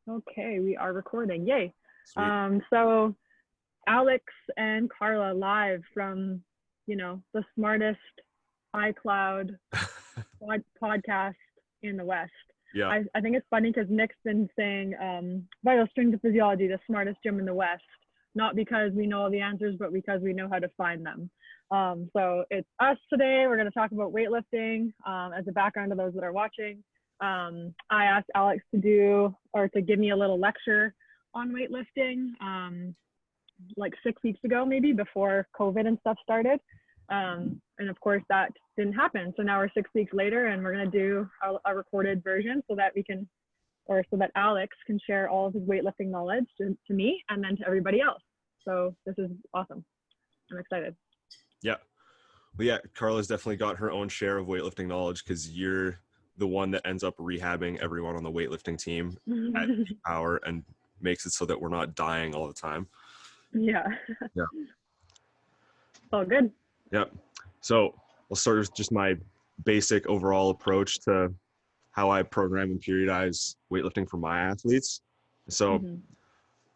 Okay, we are recording. Yay. Sweet. So Alex and Carla live from, the smartest iCloud podcast in the West. Yeah. I think it's funny because Nick's been saying vital strength physiology, the smartest gym in the West, not because we know all the answers, but because we know how to find them. So it's us today. We're going to talk about weightlifting as a background to those that are watching. I asked Alex to give me a little lecture on weightlifting like 6 weeks ago, maybe before COVID and stuff started. And of course that didn't happen. So now we're 6 weeks later and we're going to do a recorded version so that Alex can share all of his weightlifting knowledge to me and then to everybody else. So this is awesome. I'm excited. Yeah. Well, yeah, Carla's definitely got her own share of weightlifting knowledge because you're the one that ends up rehabbing everyone on the weightlifting team at peak power and makes it so that we're not dying all the time. Yeah. Yeah. All good. Yeah. So I'll start with just my basic overall approach to how I program and periodize weightlifting for my athletes. So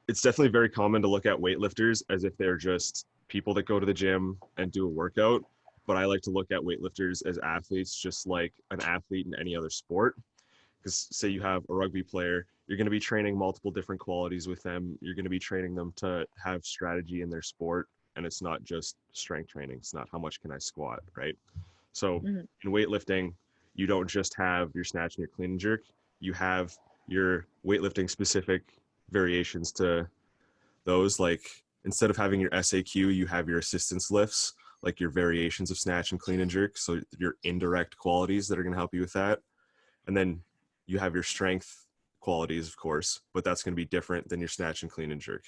it's definitely very common to look at weightlifters as if they're just people that go to the gym and do a workout. But I like to look at weightlifters as athletes, just like an athlete in any other sport. Because say you have a rugby player, you're going to be training multiple different qualities with them. You're going to be training them to have strategy in their sport. And it's not just strength training. It's not how much can I squat, right? So in weightlifting, you don't just have your snatch and your clean and jerk. You have your weightlifting specific variations to those. Like instead of having your SAQ, you have your assistance lifts, like your variations of snatch and clean and jerk. So your indirect qualities that are going to help you with that. And then you have your strength qualities, of course, but that's going to be different than your snatch and clean and jerk.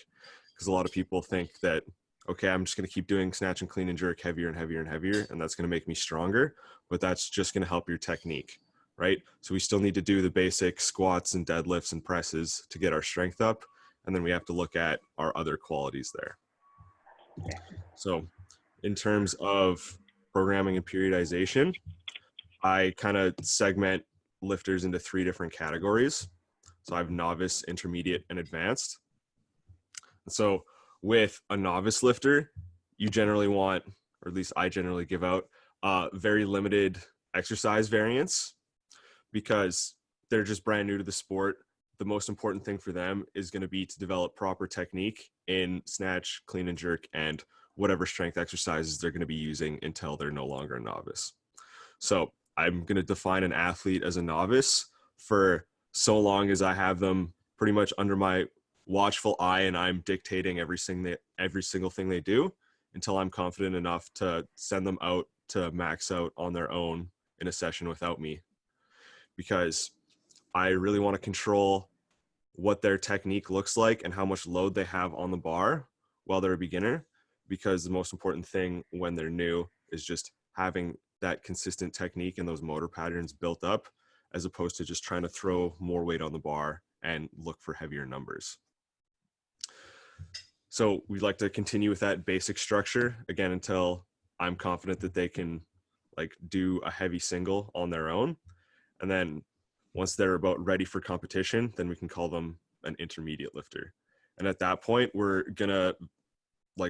Because a lot of people think that, okay, I'm just going to keep doing snatch and clean and jerk heavier and heavier and heavier, and that's going to make me stronger, but that's just going to help your technique, right? So we still need to do the basic squats and deadlifts and presses to get our strength up, and then we have to look at our other qualities there. So in terms of programming and periodization, I kind of segment lifters into 3 different categories. So I have novice, intermediate, and advanced. So with a novice lifter, you generally want, or at least I generally give out, very limited exercise variance because they're just brand new to the sport. The most important thing for them is going to be to develop proper technique in snatch, clean and jerk, and whatever strength exercises they're going to be using until they're no longer a novice. So I'm going to define an athlete as a novice for so long as I have them pretty much under my watchful eye and I'm dictating every single thing they do until I'm confident enough to send them out to max out on their own in a session without me. Because I really want to control what their technique looks like and how much load they have on the bar while they're a beginner, because the most important thing when they're new is just having that consistent technique and those motor patterns built up, as opposed to just trying to throw more weight on the bar and look for heavier numbers. So we'd like to continue with that basic structure again until I'm confident that they can do a heavy single on their own. And then once they're about ready for competition, then we can call them an intermediate lifter. And at that point, we're gonna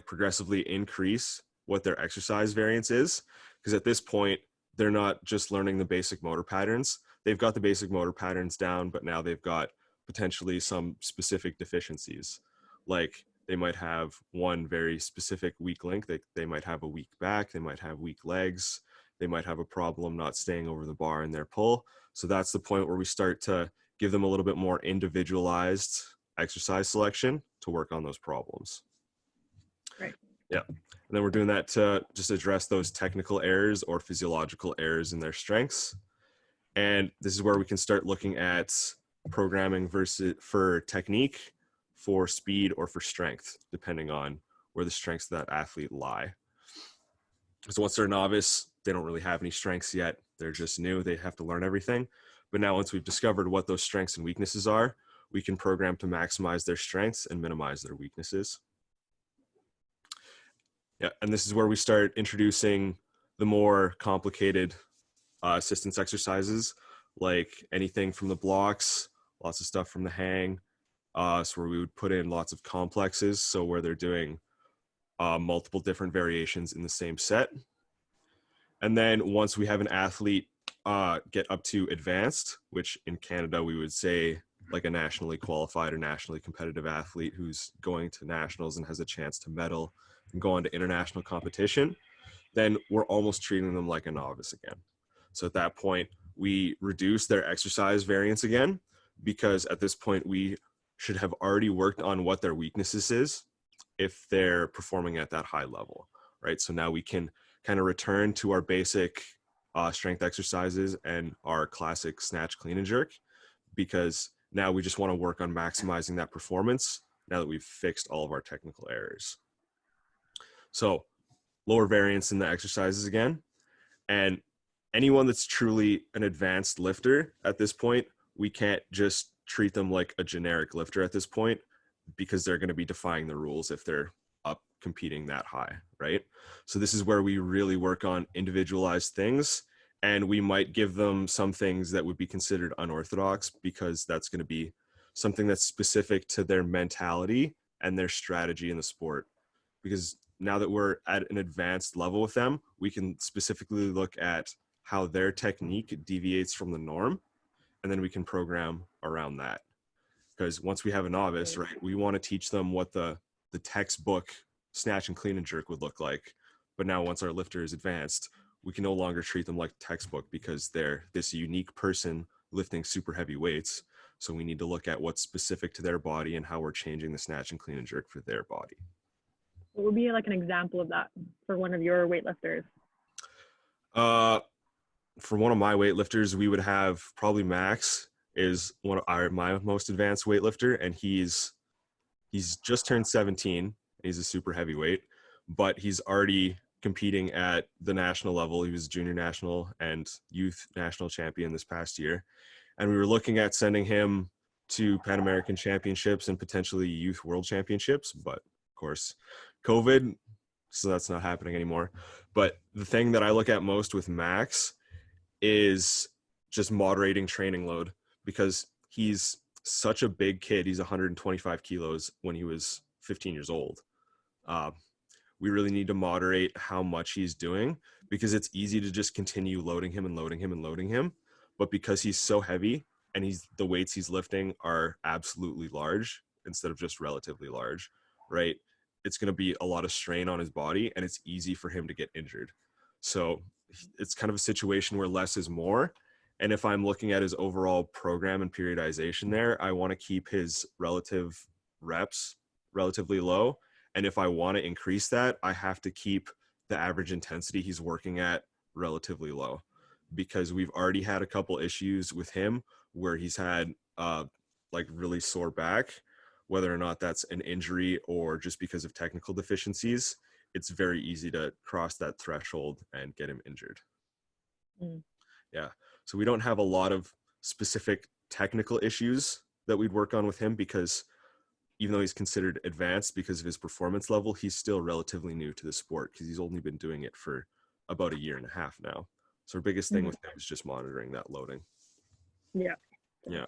progressively increase what their exercise variance is, because at this point, they're not just learning the basic motor patterns. They've got the basic motor patterns down, but now they've got potentially some specific deficiencies. Like they might have one very specific weak link. They might have a weak back. They might have weak legs. They might have a problem not staying over the bar in their pull. So that's the point where we start to give them a little bit more individualized exercise selection to work on those problems. Right. Yeah. And then we're doing that to just address those technical errors or physiological errors in their strengths. And this is where we can start looking at programming for technique, for speed, or for strength, depending on where the strengths of that athlete lie. So once they're a novice, they don't really have any strengths yet. They're just new. They have to learn everything. But now once we've discovered what those strengths and weaknesses are, we can program to maximize their strengths and minimize their weaknesses. Yeah, and this is where we start introducing the more complicated assistance exercises, like anything from the blocks, lots of stuff from the hang, So where we would put in lots of complexes, so where they're doing multiple different variations in the same set. And then once we have an athlete get up to advanced, which in Canada we would say like a nationally qualified or nationally competitive athlete who's going to nationals and has a chance to medal and go on to international competition, then we're almost treating them like a novice again. So at that point, we reduce their exercise variance again, because at this point we should have already worked on what their weaknesses is if they're performing at that high level, right? So now we can kind of return to our basic strength exercises and our classic snatch, clean, and jerk, because now we just want to work on maximizing that performance now that we've fixed all of our technical errors. So lower variance in the exercises again. And anyone that's truly an advanced lifter at this point, we can't just treat them like a generic lifter at this point, because they're going to be defying the rules if they're up competing that high, right? So this is where we really work on individualized things, and we might give them some things that would be considered unorthodox, because that's going to be something that's specific to their mentality and their strategy in the sport. Because now that we're at an advanced level with them, we can specifically look at how their technique deviates from the norm, and then we can program around that. Because once we have a novice, right, we want to teach them what the textbook snatch and clean and jerk would look like. But now once our lifter is advanced, we can no longer treat them like textbook, because they're this unique person lifting super heavy weights. So we need to look at what's specific to their body and how we're changing the snatch and clean and jerk for their body. What would be like an example of that for one of your weightlifters? For one of my weightlifters, we would have probably Max is one of my most advanced weightlifter, and he's just turned 17. He's a super heavyweight, but he's already competing at the national level. He was junior national and youth national champion this past year, and we were looking at sending him to Pan American championships and potentially youth world championships, but of course COVID, so that's not happening anymore. But the thing that I look at most with Max is just moderating training load, because he's such a big kid. He's 125 kilos when he was 15 years old. We really need to moderate how much he's doing, because it's easy to just continue loading him and loading him and loading him. But because he's so heavy and the weights he's lifting are absolutely large instead of just relatively large, right? It's going to be a lot of strain on his body, and it's easy for him to get injured. So it's kind of a situation where less is more. And if I'm looking at his overall program and periodization there, I want to keep his relative reps relatively low. And if I want to increase that, I have to keep the average intensity he's working at relatively low, because we've already had a couple issues with him where he's had like really sore back, whether or not that's an injury or just because of technical deficiencies. It's very easy to cross that threshold and get him injured. Yeah. So we don't have a lot of specific technical issues that we'd work on with him, because even though he's considered advanced because of his performance level, he's still relatively new to the sport, because he's only been doing it for about 1.5 years now. So our biggest thing with him is just monitoring that loading. Yeah. Yeah.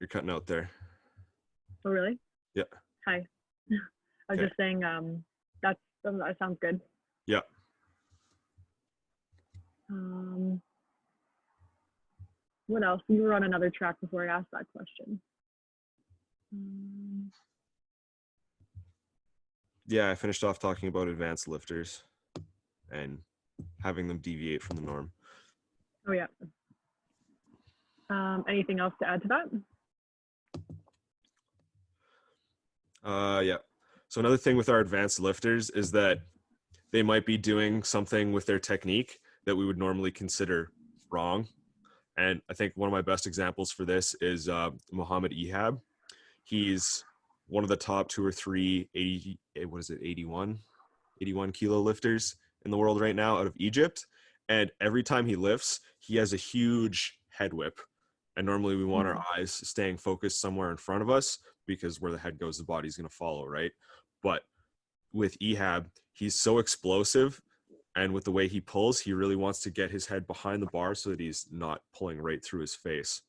You're cutting out there. Oh, really? Yeah. Hi. I was just saying, that sounds good. Yeah. What else? You were on another track before I asked that question. Yeah, I finished off talking about advanced lifters and having them deviate from the norm. Oh, yeah. Anything else to add to that? Yeah. So another thing with our advanced lifters is that they might be doing something with their technique that we would normally consider wrong. And I think one of my best examples for this is Mohammed Ehab. He's one of the top 2 or 3 81 kilo lifters in the world right now out of Egypt. And every time he lifts, he has a huge head whip. And normally we want our eyes staying focused somewhere in front of us, because where the head goes, the body's going to follow, right? But with Ehab, he's so explosive And with the way he pulls, he really wants to get his head behind the bar so that he's not pulling right through his face,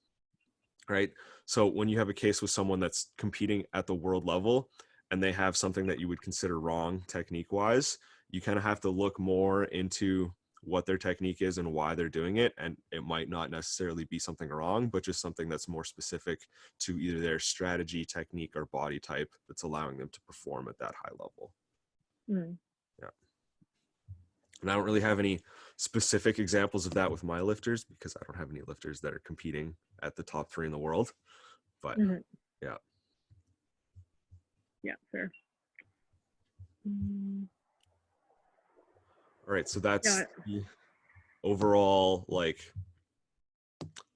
right? So when you have a case with someone that's competing at the world level and they have something that you would consider wrong technique-wise, you kind of have to look more into what their technique is and why they're doing it. And it might not necessarily be something wrong, but just something that's more specific to either their strategy, technique, or body type that's allowing them to perform at that high level. Mm. Yeah. And I don't really have any specific examples of that with my lifters because I don't have any lifters that are competing at the top 3 in the world. But yeah. Yeah, fair. All right. So that's the overall like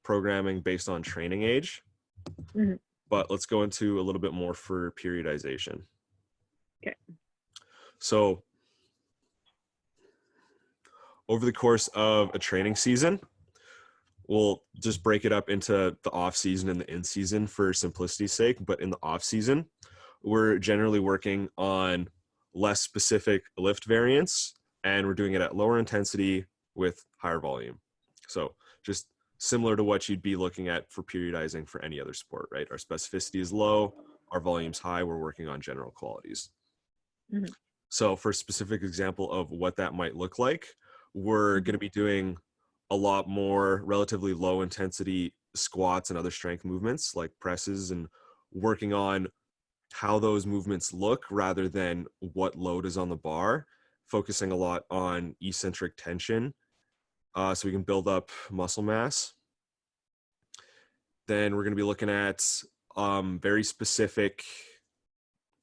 programming based on training age. But let's go into a little bit more for periodization. Okay. So over the course of a training season, we'll just break it up into the off season and the in season for simplicity's sake. But in the off season, we're generally working on less specific lift variants, and we're doing it at lower intensity with higher volume. So just similar to what you'd be looking at for periodizing for any other sport, right? Our specificity is low, our volume's high, we're working on general qualities. So for a specific example of what that might look like, we're going to be doing a lot more relatively low intensity squats and other strength movements like presses, and working on how those movements look rather than what load is on the bar, focusing a lot on eccentric tension so we can build up muscle mass. Then we're going to be looking at very specific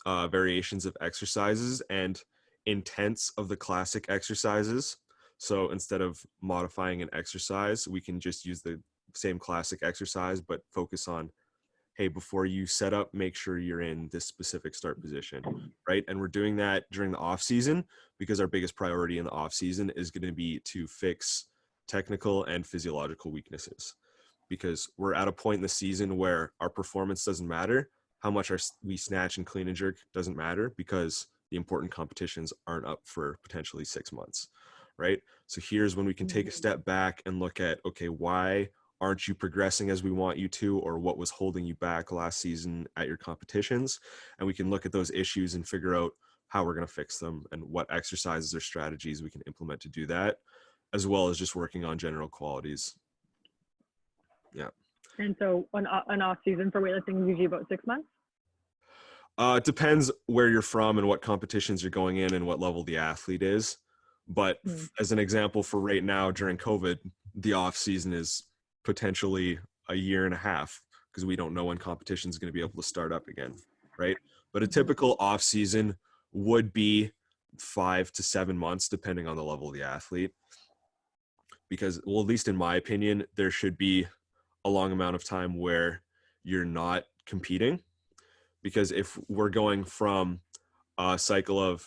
variations of exercises and intents of the classic exercises. So instead of modifying an exercise, we can just use the same classic exercise, but focus on, hey, before you set up, make sure you're in this specific start position, right? And we're doing that during the off season because our biggest priority in the off season is going to be to fix technical and physiological weaknesses, because we're at a point in the season where our performance doesn't matter. How much we snatch and clean and jerk doesn't matter because the important competitions aren't up for potentially 6 months, right? So here's when we can take a step back and look at, okay, why aren't you progressing as we want you to, or what was holding you back last season at your competitions? And we can look at those issues and figure out how we're going to fix them and what exercises or strategies we can implement to do that, as well as just working on general qualities. Yeah. And so an off season for weightlifting is usually about 6 months? It depends where you're from and what competitions you're going in and what level the athlete is. But as an example, for right now during COVID, the off season is potentially a year and a half because we don't know when competition is going to be able to start up again, right? But a typical off season would be 5 to 7 months, depending on the level of the athlete. Because, well, at least in my opinion, there should be a long amount of time where you're not competing. Because if we're going from a cycle of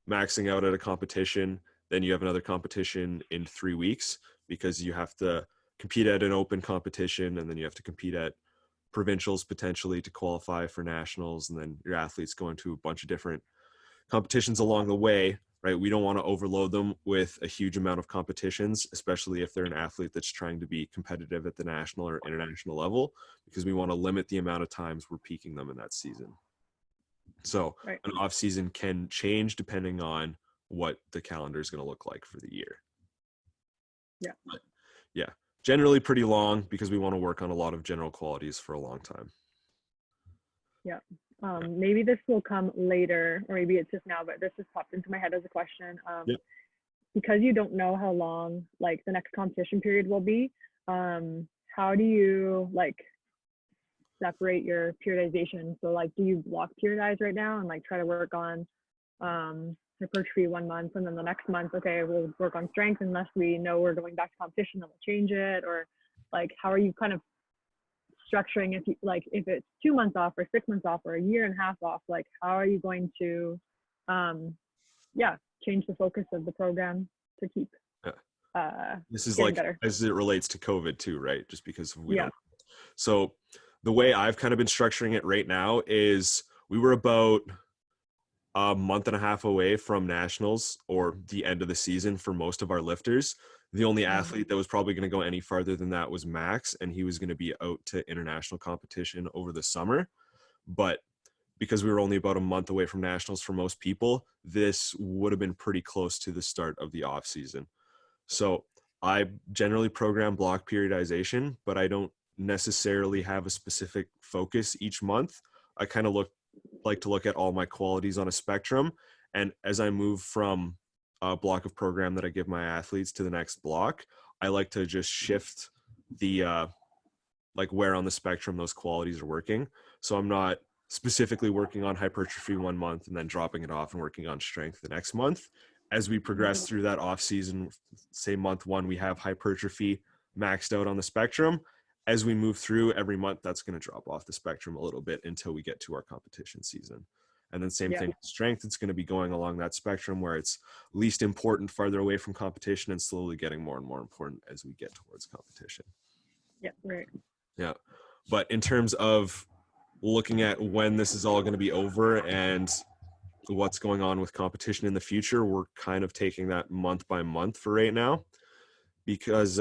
maxing out at a competition, then you have another competition in 3 weeks because you have to compete at an open competition, and then you have to compete at provincials potentially to qualify for nationals, and then your athletes going to a bunch of different competitions along the way, right? We don't want to overload them with a huge amount of competitions, especially if they're an athlete that's trying to be competitive at the national or international level, because we want to limit the amount of times we're peaking them in that season. So an off season can change depending on what the calendar is going to look like for the year. Yeah. But yeah. Generally pretty long because we want to work on a lot of general qualities for a long time. Yeah. Maybe this will come later, or maybe it's just now, but this just popped into my head as a question. Because you don't know how long like the next competition period will be, how do you like separate your periodization? So like, do you block periodize right now and like try to work on hypertrophy 1 month, and then the next month, okay, we'll work on strength unless we know we're going back to competition, then we'll change it? Or like, how are you kind of structuring, if you like, if it's 2 months off or 6 months off or a year and a half off, like how are you going to change the focus of the program to keep this is like better as it relates to COVID too, right? Just because we don't. So the way I've kind of been structuring it right now is we were about a month and a half away from nationals or the end of the season for most of our lifters. The only athlete that was probably going to go any farther than that was Max, and he was going to be out to international competition over the summer. But because we were only about a month away from nationals for most people, this would have been pretty close to the start of the off season. So I generally program block periodization, but I don't necessarily have a specific focus each month. I kind of like to look at all my qualities on a spectrum. And as I move from a block of program that I give my athletes to the next block, I like to just shift the like where on the spectrum those qualities are working. So I'm not specifically working on hypertrophy one month and then dropping it off and working on strength the next month. As we progress through that off season, say month one, we have hypertrophy maxed out on the spectrum. As we move through every month, that's going to drop off the spectrum a little bit until we get to our competition season. And then same thing with strength, it's going to be going along that spectrum where it's least important farther away from competition and slowly getting more and more important as we get towards competition. Yeah, right. Yeah. But in terms of looking at when this is all going to be over and what's going on with competition in the future, we're kind of taking that month by month for right now because,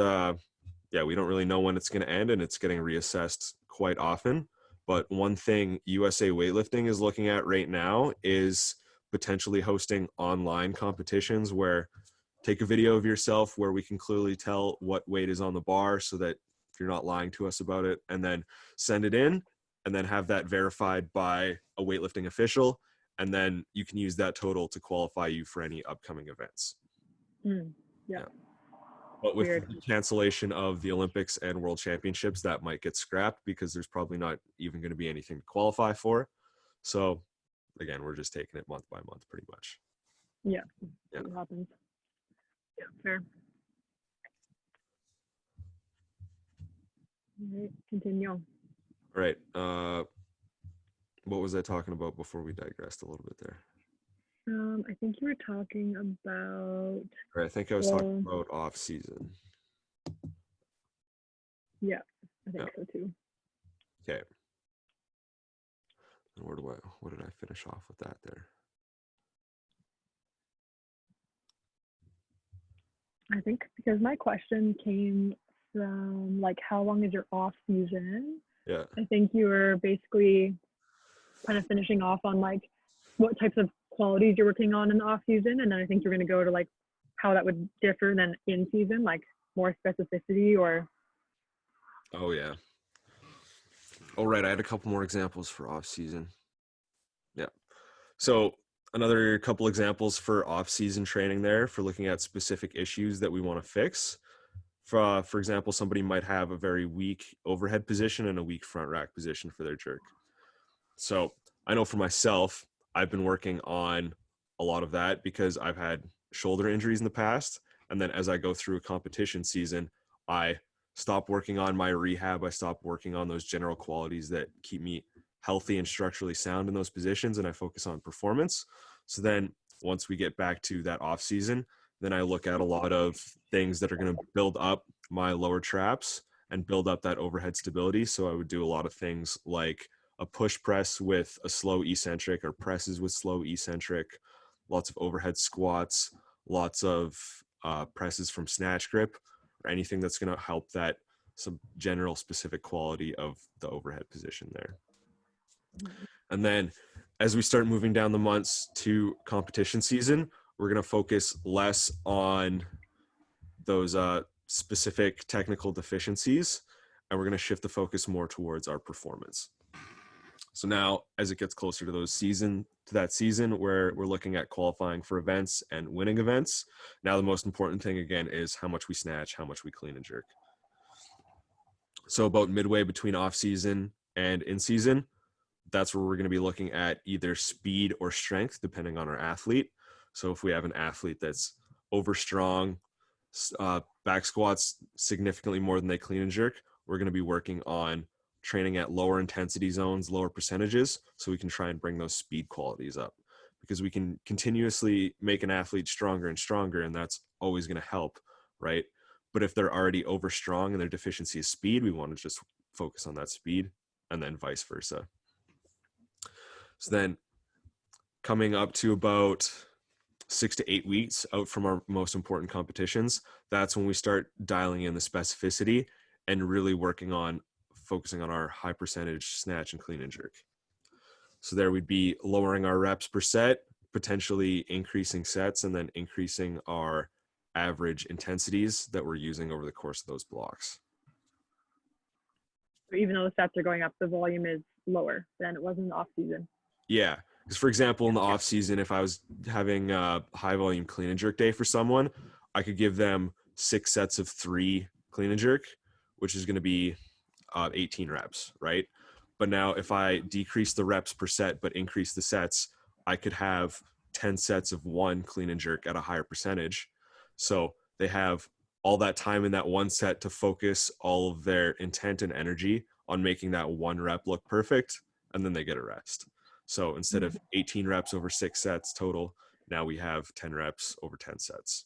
we don't really know when it's going to end, and it's getting reassessed quite often. But one thing USA Weightlifting is looking at right now is potentially hosting online competitions where take a video of yourself where we can clearly tell what weight is on the bar so that you're not lying to us about it, and then send it in and then have that verified by a weightlifting official. And then you can use that total to qualify you for any upcoming events. Yeah. But with the cancellation of the Olympics and World Championships, that might get scrapped because there's probably not even going to be anything to qualify for. So again, we're just taking it month by month pretty much. Yeah. What happens. Yeah, fair. All right, continue. All right. What was I talking about before we digressed a little bit there? I think you were talking about. I think I was talking about off season. Yeah, I think so too. Okay. And what did I finish off with that there? I think because my question came from like, how long is your off season? Yeah. I think you were basically kind of finishing off on like what types of qualities you're working on in the off season, and then I think you're going to go to like how that would differ than in season, like more specificity or. Oh yeah. Oh right, I had a couple more examples for off season. Yeah. So another couple examples for off season training there for looking at specific issues that we want to fix. For example, somebody might have a very weak overhead position and a weak front rack position for their jerk. So I know for myself, I've been working on a lot of that because I've had shoulder injuries in the past. And then as I go through a competition season, I stop working on my rehab. I stop working on those general qualities that keep me healthy and structurally sound in those positions, and I focus on performance. So then once we get back to that off season, then I look at a lot of things that are going to build up my lower traps and build up that overhead stability. So I would do a lot of things like a push press with a slow eccentric or presses with slow eccentric, lots of overhead squats, lots of presses from snatch grip, or anything that's going to help that some general specific quality of the overhead position there. And then as we start moving down the months to competition season, we're going to focus less on those specific technical deficiencies, and we're going to shift the focus more towards our performance. So now as it gets closer to that season where we're looking at qualifying for events and winning events, now the most important thing again is how much we snatch, how much we clean and jerk. So about midway between off season and in season, that's where we're going to be looking at either speed or strength, depending on our athlete. So if we have an athlete that's over strong, back squats significantly more than they clean and jerk, we're going to be working on training at lower intensity zones, lower percentages, so we can try and bring those speed qualities up, because we can continuously make an athlete stronger and stronger, and that's always going to help, right? But if they're already over strong and their deficiency is speed, we want to just focus on that speed, and then vice versa. So then coming up to about 6 to 8 weeks out from our most important competitions, that's when we start dialing in the specificity and really focusing on our high percentage snatch and clean and jerk. So there we'd be lowering our reps per set, potentially increasing sets, and then increasing our average intensities that we're using over the course of those blocks. So even though the sets are going up, the volume is lower than it was in the off season. Yeah, because for example, in the off season, if I was having a high volume clean and jerk day for someone, I could give them 6 sets of 3 clean and jerk, which is going to be 18 reps, right? But now if I decrease the reps per set but increase the sets, I could have 10 sets of 1 clean and jerk at a higher percentage. So they have all that time in that one set to focus all of their intent and energy on making that 1 rep look perfect, and then they get a rest. So instead of 18 reps over 6 sets total, now we have 10 reps over 10 sets.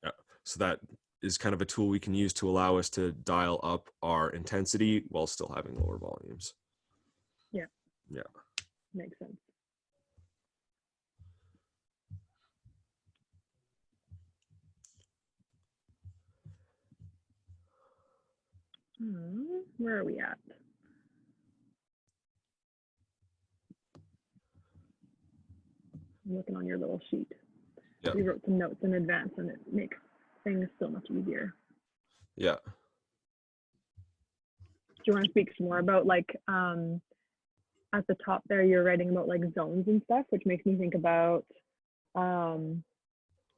Yeah. So that is kind of a tool we can use to allow us to dial up our intensity while still having lower volumes. Yeah. Yeah. Makes sense. Where are we at? I'm looking on your little sheet. Yeah. We wrote some notes in advance and it makes things so much easier. Yeah. Do you want to speak some more about like at the top there you're writing about like zones and stuff, which makes me think about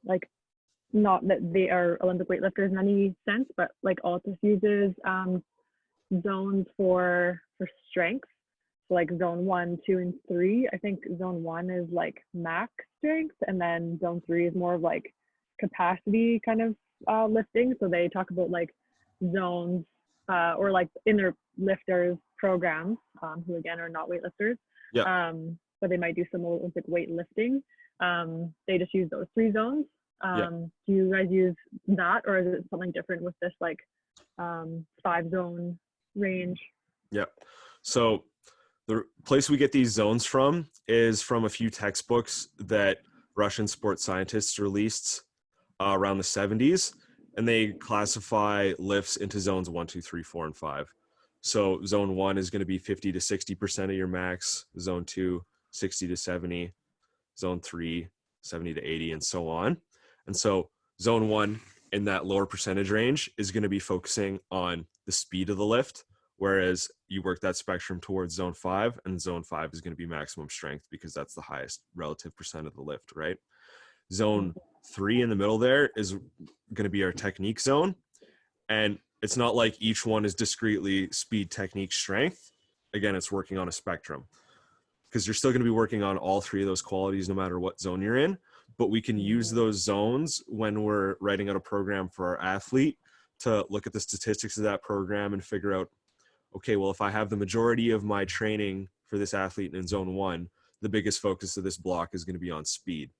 like not that they are Olympic weightlifters in any sense, but like Altus uses zones for strength. So like zone 1, 2, and 3. I think zone 1 is like max strength, and then zone 3 is more of like capacity kind of lifting. So they talk about like zones or like in their lifters programs, who again are not weightlifters, Yeah. but they might do some Olympic weightlifting. They just use those 3 zones. Yeah. Do you guys use that, or is it something different with this like 5 zone range? Yeah. So the place we get these zones from is from a few textbooks that Russian sports scientists released around the 70s, and they classify lifts into zones 1, 2, 3, 4, and 5. So zone 1 is going to be 50 to 60% of your max, zone 2, 60 to 70, zone 3, 70 to 80, and so on. And so zone 1 in that lower percentage range is going to be focusing on the speed of the lift, whereas you work that spectrum towards zone 5, and zone 5 is going to be maximum strength because that's the highest relative percent of the lift, right? Zone 3 in the middle there is going to be our technique zone. And it's not like each one is discretely speed, technique, strength. Again, it's working on a spectrum because you're still going to be working on all 3 of those qualities no matter what zone you're in. But we can use those zones when we're writing out a program for our athlete to look at the statistics of that program and figure out, okay, well, if I have the majority of my training for this athlete in zone 1, the biggest focus of this block is going to be on speed.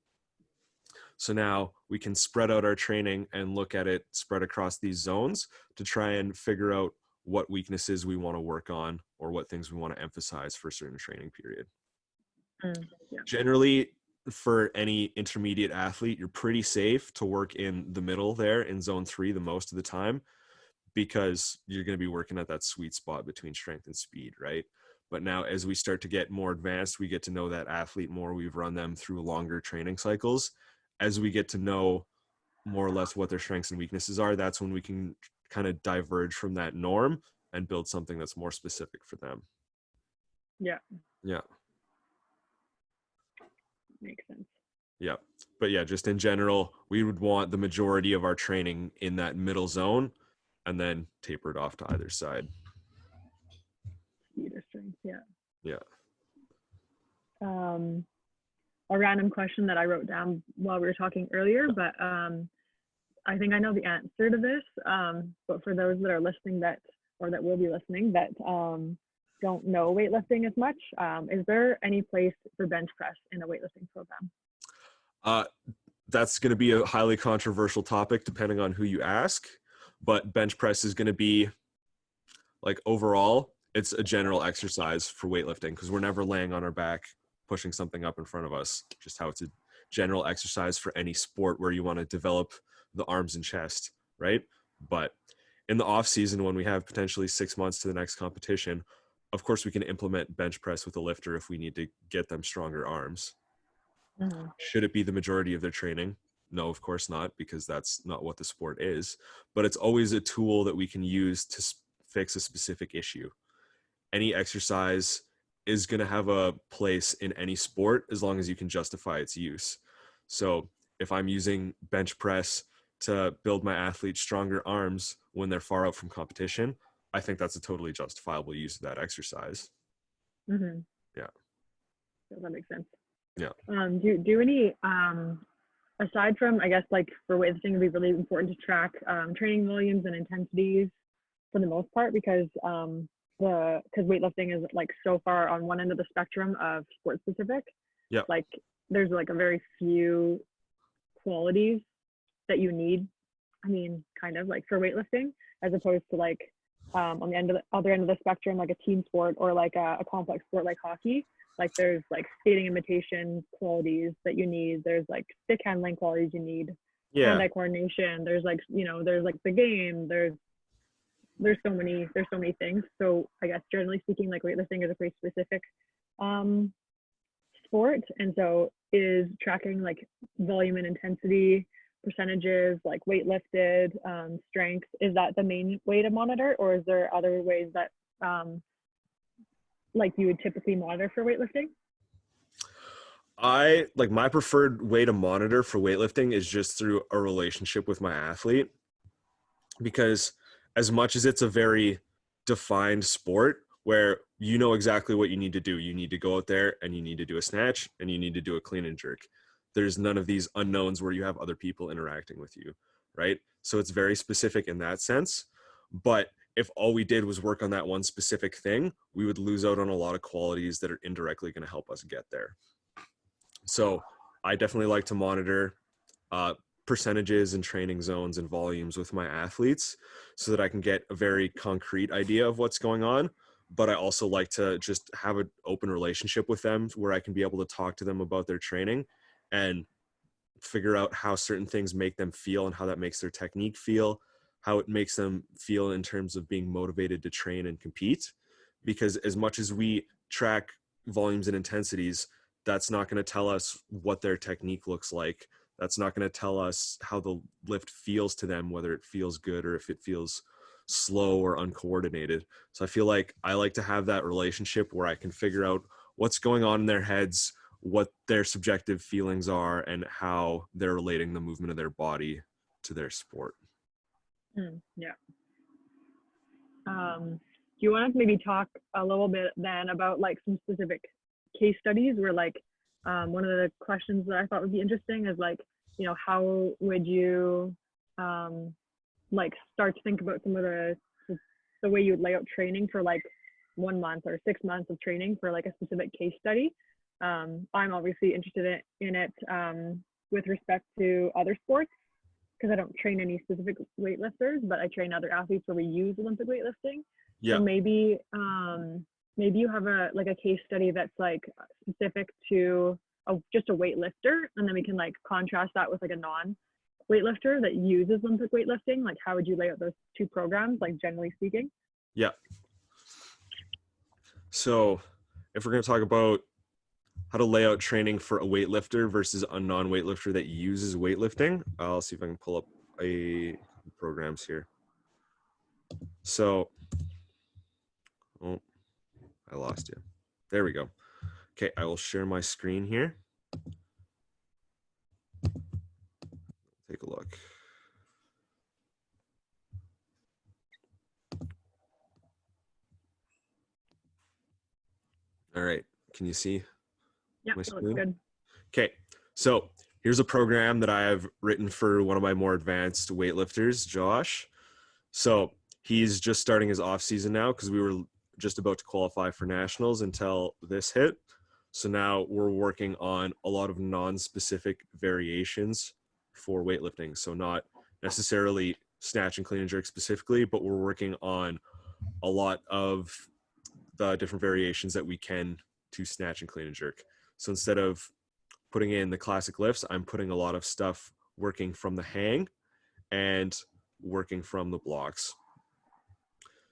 So now we can spread out our training and look at it spread across these zones to try and figure out what weaknesses we want to work on or what things we want to emphasize for a certain training period. Yeah. Generally, for any intermediate athlete, you're pretty safe to work in the middle there in zone 3 the most of the time, because you're going to be working at that sweet spot between strength and speed, right? But now as we start to get more advanced, we get to know that athlete more. We've run them through longer training cycles. As we get to know more or less what their strengths and weaknesses are, that's when we can kind of diverge from that norm and build something that's more specific for them. Yeah. Yeah. Makes sense. Yeah. But yeah, just in general, we would want the majority of our training in that middle zone and then taper it off to either side. Speed or strength, yeah. Yeah. A random question that I wrote down while we were talking earlier, but I think I know the answer to this. But for those that are listening that will be listening that don't know weightlifting as much, is there any place for bench press in a weightlifting program? That's going to be a highly controversial topic depending on who you ask, but bench press is going to be like overall, it's a general exercise for weightlifting because we're never laying on our back pushing something up in front of us, just how it's a general exercise for any sport where you want to develop the arms and chest, right? But in the off season, when we have potentially 6 months to the next competition, of course we can implement bench press with a lifter if we need to get them stronger arms. Mm-hmm. Should it be the majority of their training? No, of course not, because that's not what the sport is. But it's always a tool that we can use to fix a specific issue. Any exercise is going to have a place in any sport as long as you can justify its use. So if I'm using bench press to build my athletes stronger arms when they're far out from competition, I think that's a totally justifiable use of that exercise. Mm-hmm. Yeah. That makes sense. Yeah. Do any, aside from, I guess, like for weightlifting, it'd be really important to track training volumes and intensities for the most part, because weightlifting is like so far on one end of the spectrum of sport specific. Yeah. Like there's like a very few qualities that you need. I mean, kind of like for weightlifting, as opposed to like on the other end of the spectrum, like a team sport or like a complex sport like hockey. Like there's like skating imitation qualities that you need. There's like stick handling qualities you need. Yeah. Hand-eye coordination. There's like, there's like the game. There's so many things. So I guess generally speaking, like weightlifting is a pretty specific sport. And so is tracking like volume and intensity, percentages, like weight lifted, strength, is that the main way to monitor, or is there other ways that like you would typically monitor for weightlifting? My preferred way to monitor for weightlifting is just through a relationship with my athlete, because as much as it's a very defined sport where you know exactly what you need to do, you need to go out there and you need to do a snatch and you need to do a clean and jerk. There's none of these unknowns where you have other people interacting with you, right? So it's very specific in that sense. But if all we did was work on that one specific thing, we would lose out on a lot of qualities that are indirectly going to help us get there. So I definitely like to monitor percentages and training zones and volumes with my athletes so that I can get a very concrete idea of what's going on. But I also like to just have an open relationship with them where I can be able to talk to them about their training and figure out how certain things make them feel and how that makes their technique feel, how it makes them feel in terms of being motivated to train and compete. Because as much as we track volumes and intensities, that's not going to tell us what their technique looks like. That's not going to tell us how the lift feels to them, whether it feels good or if it feels slow or uncoordinated. So I feel like I like to have that relationship where I can figure out what's going on in their heads, what their subjective feelings are, and how they're relating the movement of their body to their sport. Yeah. Do you want to maybe talk a little bit then about like some specific case studies where like one of the questions that I thought would be interesting is like, how would you like start to think about some of the way you would lay out training for like 1 month or 6 months of training for like a specific case study? I'm obviously interested in it with respect to other sports, because I don't train any specific weightlifters, but I train other athletes where we use Olympic weightlifting. Yeah. So maybe you have a case study that's like specific to just a weightlifter, and then we can like contrast that with like a non-weightlifter that uses Olympic weightlifting. Like how would you lay out those two programs, like generally speaking? Yeah. So if we're going to talk about how to lay out training for a weightlifter versus a non-weightlifter that uses weightlifting, I'll see if I can pull up a programs here. So, oh, I lost you. There we go. Okay, I will share my screen here. Take a look. All right, can you see? Yeah, that looks good. Okay, so here's a program that I have written for one of my more advanced weightlifters, Josh. So he's just starting his off season now because we were just about to qualify for nationals until this hit. So now we're working on a lot of non-specific variations for weightlifting. So not necessarily snatch and clean and jerk specifically, but we're working on a lot of the different variations that we can to snatch and clean and jerk. So instead of putting in the classic lifts, I'm putting a lot of stuff working from the hang and working from the blocks.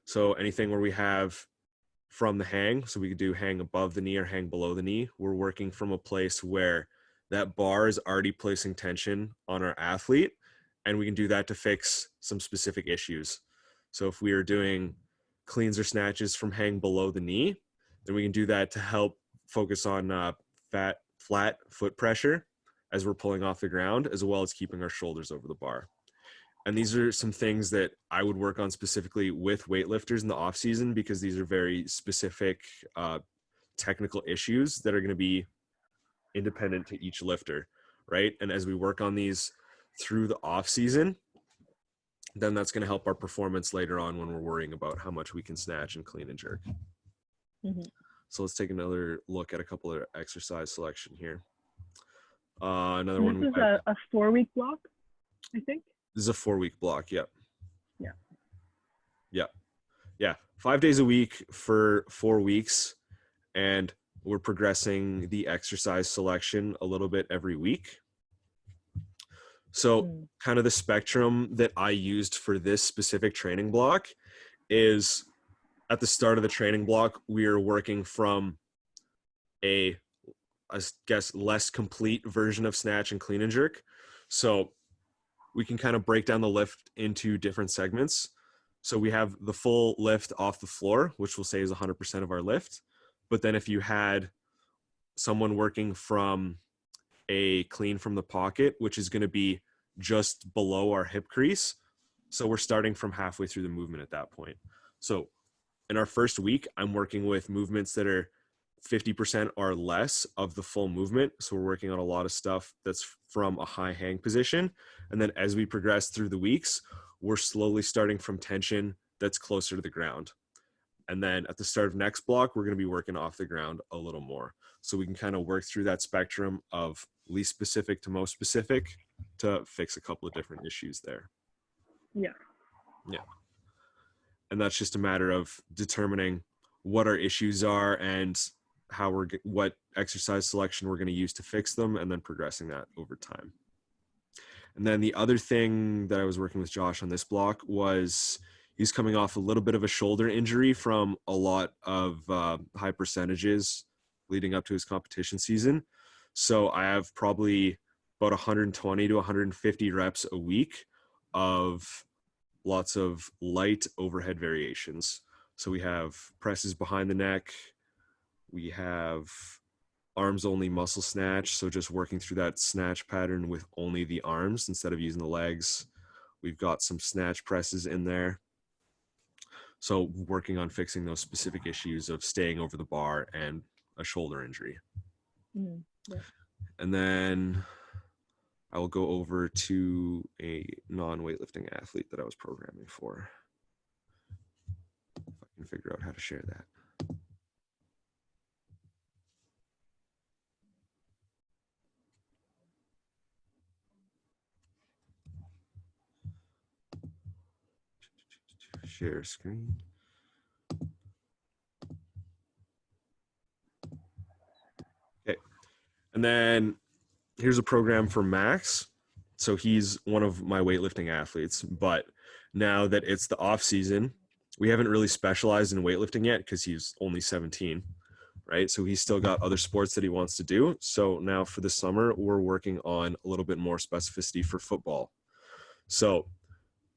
So anything where we have from the hang, so we could do hang above the knee or hang below the knee, we're working from a place where that bar is already placing tension on our athlete, and we can do that to fix some specific issues. So if we are doing cleans or snatches from hang below the knee, then we can do that to help focus on flat foot pressure as we're pulling off the ground, as well as keeping our shoulders over the bar. And these are some things that I would work on specifically with weightlifters in the off season, because these are very specific technical issues that are going to be independent to each lifter, right? And as we work on these through the off season, then that's going to help our performance later on when we're worrying about how much we can snatch and clean and jerk. Mm-hmm. So let's take another look at a couple of exercise selection here. Another one. This is a 4-week block, I think. This is a 4-week block. Yep. Yeah. Yeah. Yeah. 5 days a week for 4 weeks. And we're progressing the exercise selection a little bit every week. So kind of the spectrum that I used for this specific training block is, at the start of the training block, we are working from I guess, less complete version of snatch and clean and jerk. So we can kind of break down the lift into different segments. So we have the full lift off the floor, which we'll say is 100% of our lift. But then if you had someone working from a clean from the pocket, which is going to be just below our hip crease. So we're starting from halfway through the movement at that point. So in our first week, I'm working with movements that are 50% or less of the full movement. So we're working on a lot of stuff that's from a high hang position. And then as we progress through the weeks, we're slowly starting from tension that's closer to the ground. And then at the start of next block, we're going to be working off the ground a little more. So we can kind of work through that spectrum of least specific to most specific to fix a couple of different issues there. Yeah. Yeah. And that's just a matter of determining what our issues are and what exercise selection we're going to use to fix them, and then progressing that over time. And then the other thing that I was working with Josh on this block was he's coming off a little bit of a shoulder injury from a lot of high percentages leading up to his competition season. So I have probably about 120 to 150 reps a week of lots of light overhead variations. So we have presses behind the neck. We have arms only muscle snatch. So just working through that snatch pattern with only the arms instead of using the legs. We've got some snatch presses in there. So working on fixing those specific issues of staying over the bar and a shoulder injury. Yeah. And then I will go over to a non-weightlifting athlete that I was programming for. If I can figure out how to share that. Share screen. Okay. And then here's a program for Max. So he's one of my weightlifting athletes, but now that it's the off season, we haven't really specialized in weightlifting yet because he's only 17, right? So he's still got other sports that he wants to do. So now for the summer, we're working on a little bit more specificity for football. So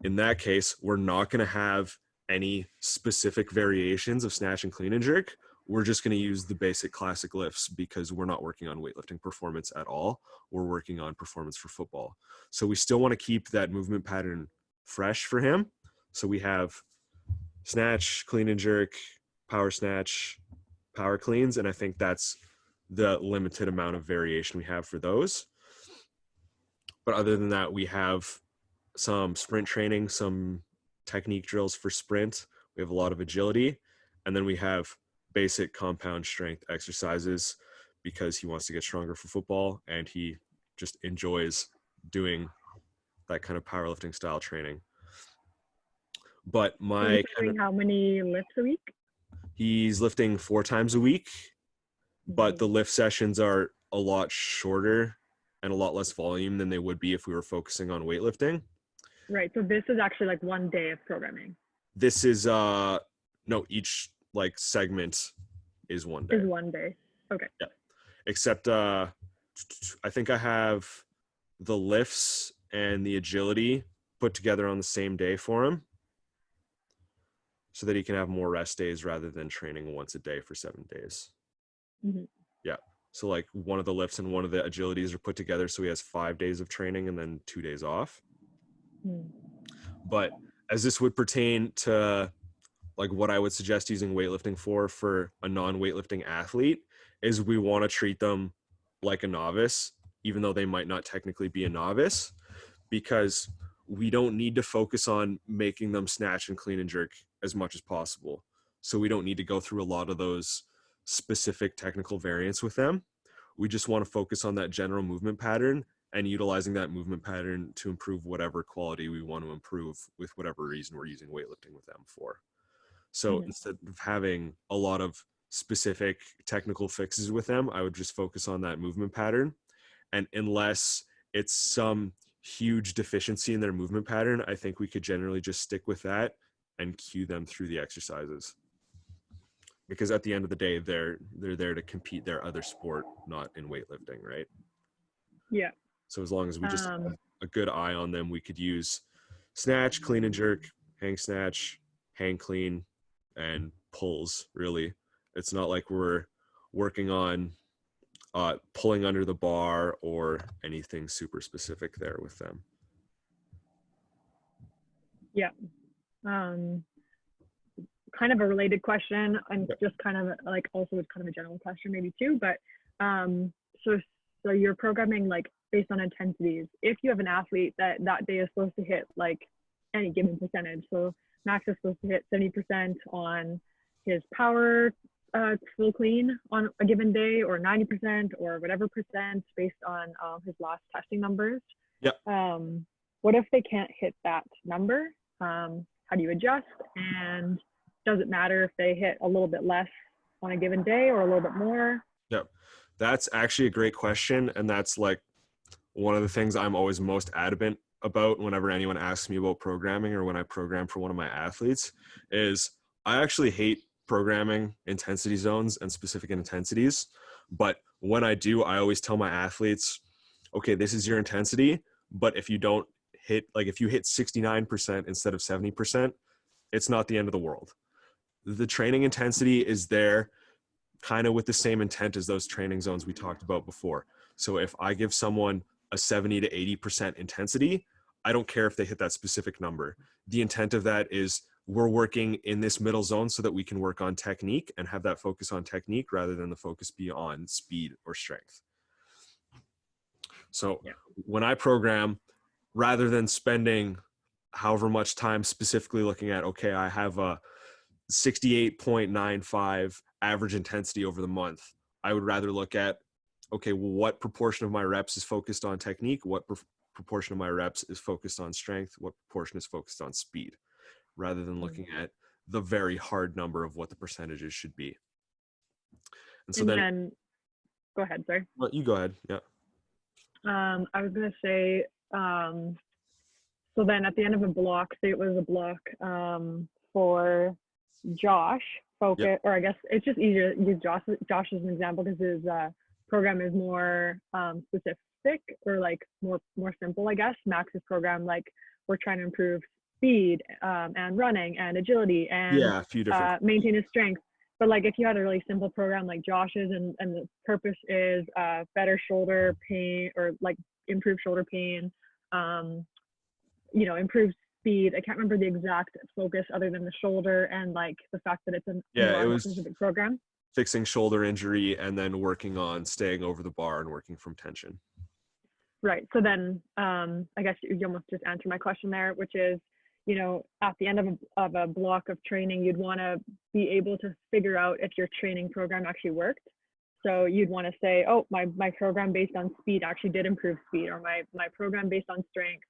in that case, we're not going to have any specific variations of snatch and clean and jerk. We're just going to use the basic classic lifts because we're not working on weightlifting performance at all. We're working on performance for football. So we still want to keep that movement pattern fresh for him. So we have snatch, clean and jerk, power snatch, power cleans. And I think that's the limited amount of variation we have for those. But other than that, we have some sprint training, some technique drills for sprint. We have a lot of agility. And then we have basic compound strength exercises because he wants to get stronger for football and he just enjoys doing that kind of powerlifting style training. But how many lifts a week? He's lifting 4 times a week, but the lift sessions are a lot shorter and a lot less volume than they would be if we were focusing on weightlifting. Right. So this is actually like one day of programming. This is no, each like segment is one day. Is one day. Okay. Yeah. Except I think I have the lifts and the agility put together on the same day for him, so that he can have more rest days rather than training once a day for 7 days. Mm-hmm. Yeah. So like one of the lifts and one of the agilities are put together, so he has 5 days of training and then 2 days off. Mm. But as this would pertain to like what I would suggest using weightlifting for a non-weightlifting athlete, is we want to treat them like a novice, even though they might not technically be a novice, because we don't need to focus on making them snatch and clean and jerk as much as possible. So we don't need to go through a lot of those specific technical variants with them. We just want to focus on that general movement pattern and utilizing that movement pattern to improve whatever quality we want to improve with whatever reason we're using weightlifting with them for. So instead of having a lot of specific technical fixes with them, I would just focus on that movement pattern. And unless it's some huge deficiency in their movement pattern, I think we could generally just stick with that and cue them through the exercises. Because at the end of the day, they're there to compete their other sport, not in weightlifting, right? Yeah. So as long as we just have a good eye on them, we could use snatch, clean and jerk, hang snatch, hang clean, and pulls. Really, it's not like we're working on pulling under the bar or anything super specific there with them. Yeah. Kind of a related question, and just kind of like also it's kind of a general question maybe too, but so you're programming like based on intensities. If you have an athlete that day is supposed to hit like any given percentage, so Max is supposed to hit 70% on his power full clean on a given day, or 90%, or whatever percent based on his last testing numbers. Yeah. What if they can't hit that number? How do you adjust? And does it matter if they hit a little bit less on a given day or a little bit more? Yep. That's actually a great question. And that's like one of the things I'm always most adamant about whenever anyone asks me about programming, or when I program for one of my athletes, is I actually hate programming intensity zones and specific intensities. But when I do, I always tell my athletes, okay, this is your intensity, but if you don't hit, like if you hit 69% instead of 70%, it's not the end of the world. The training intensity is there kind of with the same intent as those training zones we talked about before. So if I give someone a 70 to 80% intensity, I don't care if they hit that specific number. The intent of that is we're working in this middle zone so that we can work on technique and have that focus on technique rather than the focus be on speed or strength. So when I program, rather than spending however much time specifically looking at, okay, I have a 68.95 average intensity over the month, I would rather look at, okay, well, what proportion of my reps is focused on technique? What proportion of my reps is focused on strength? What proportion is focused on speed? Rather than looking at the very hard number of what the percentages should be. And so then go ahead, sorry. Well, you go ahead. Yeah. I was going to say, so then at the end of a block, say it was a block for Josh, focus, or I guess it's just easier to use Josh as an example because his program is more specific, or like more simple, I guess. Max's program, like we're trying to improve speed and running and agility and a few different maintain his strength. But like if you had a really simple program like Josh's, and the purpose is better shoulder pain, or like improved shoulder pain, improved speed. I can't remember the exact focus other than the shoulder and like the fact that it's a specific program. Fixing shoulder injury and then working on staying over the bar and working from tension. Right. So then I guess you almost just answered my question there, which is, at the end of a block of training, you'd want to be able to figure out if your training program actually worked. So you'd want to say, oh, my program based on speed actually did improve speed, or my program based on strength,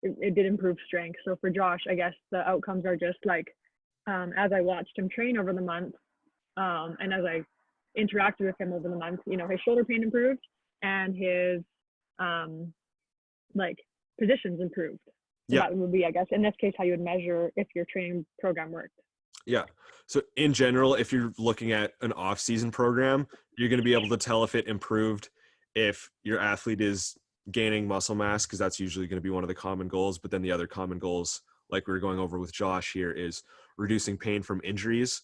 it did improve strength. So for Josh, I guess the outcomes are just like, as I watched him train over the month, and as I interacted with him over the months, you know, his shoulder pain improved and his like positions improved. So that would be, I guess, in this case, how you would measure if your training program worked. Yeah. So in general, if you're looking at an off-season program, you're going to be able to tell if it improved, if your athlete is gaining muscle mass, because that's usually going to be one of the common goals. But then the other common goals, like we were going over with Josh here, is reducing pain from injuries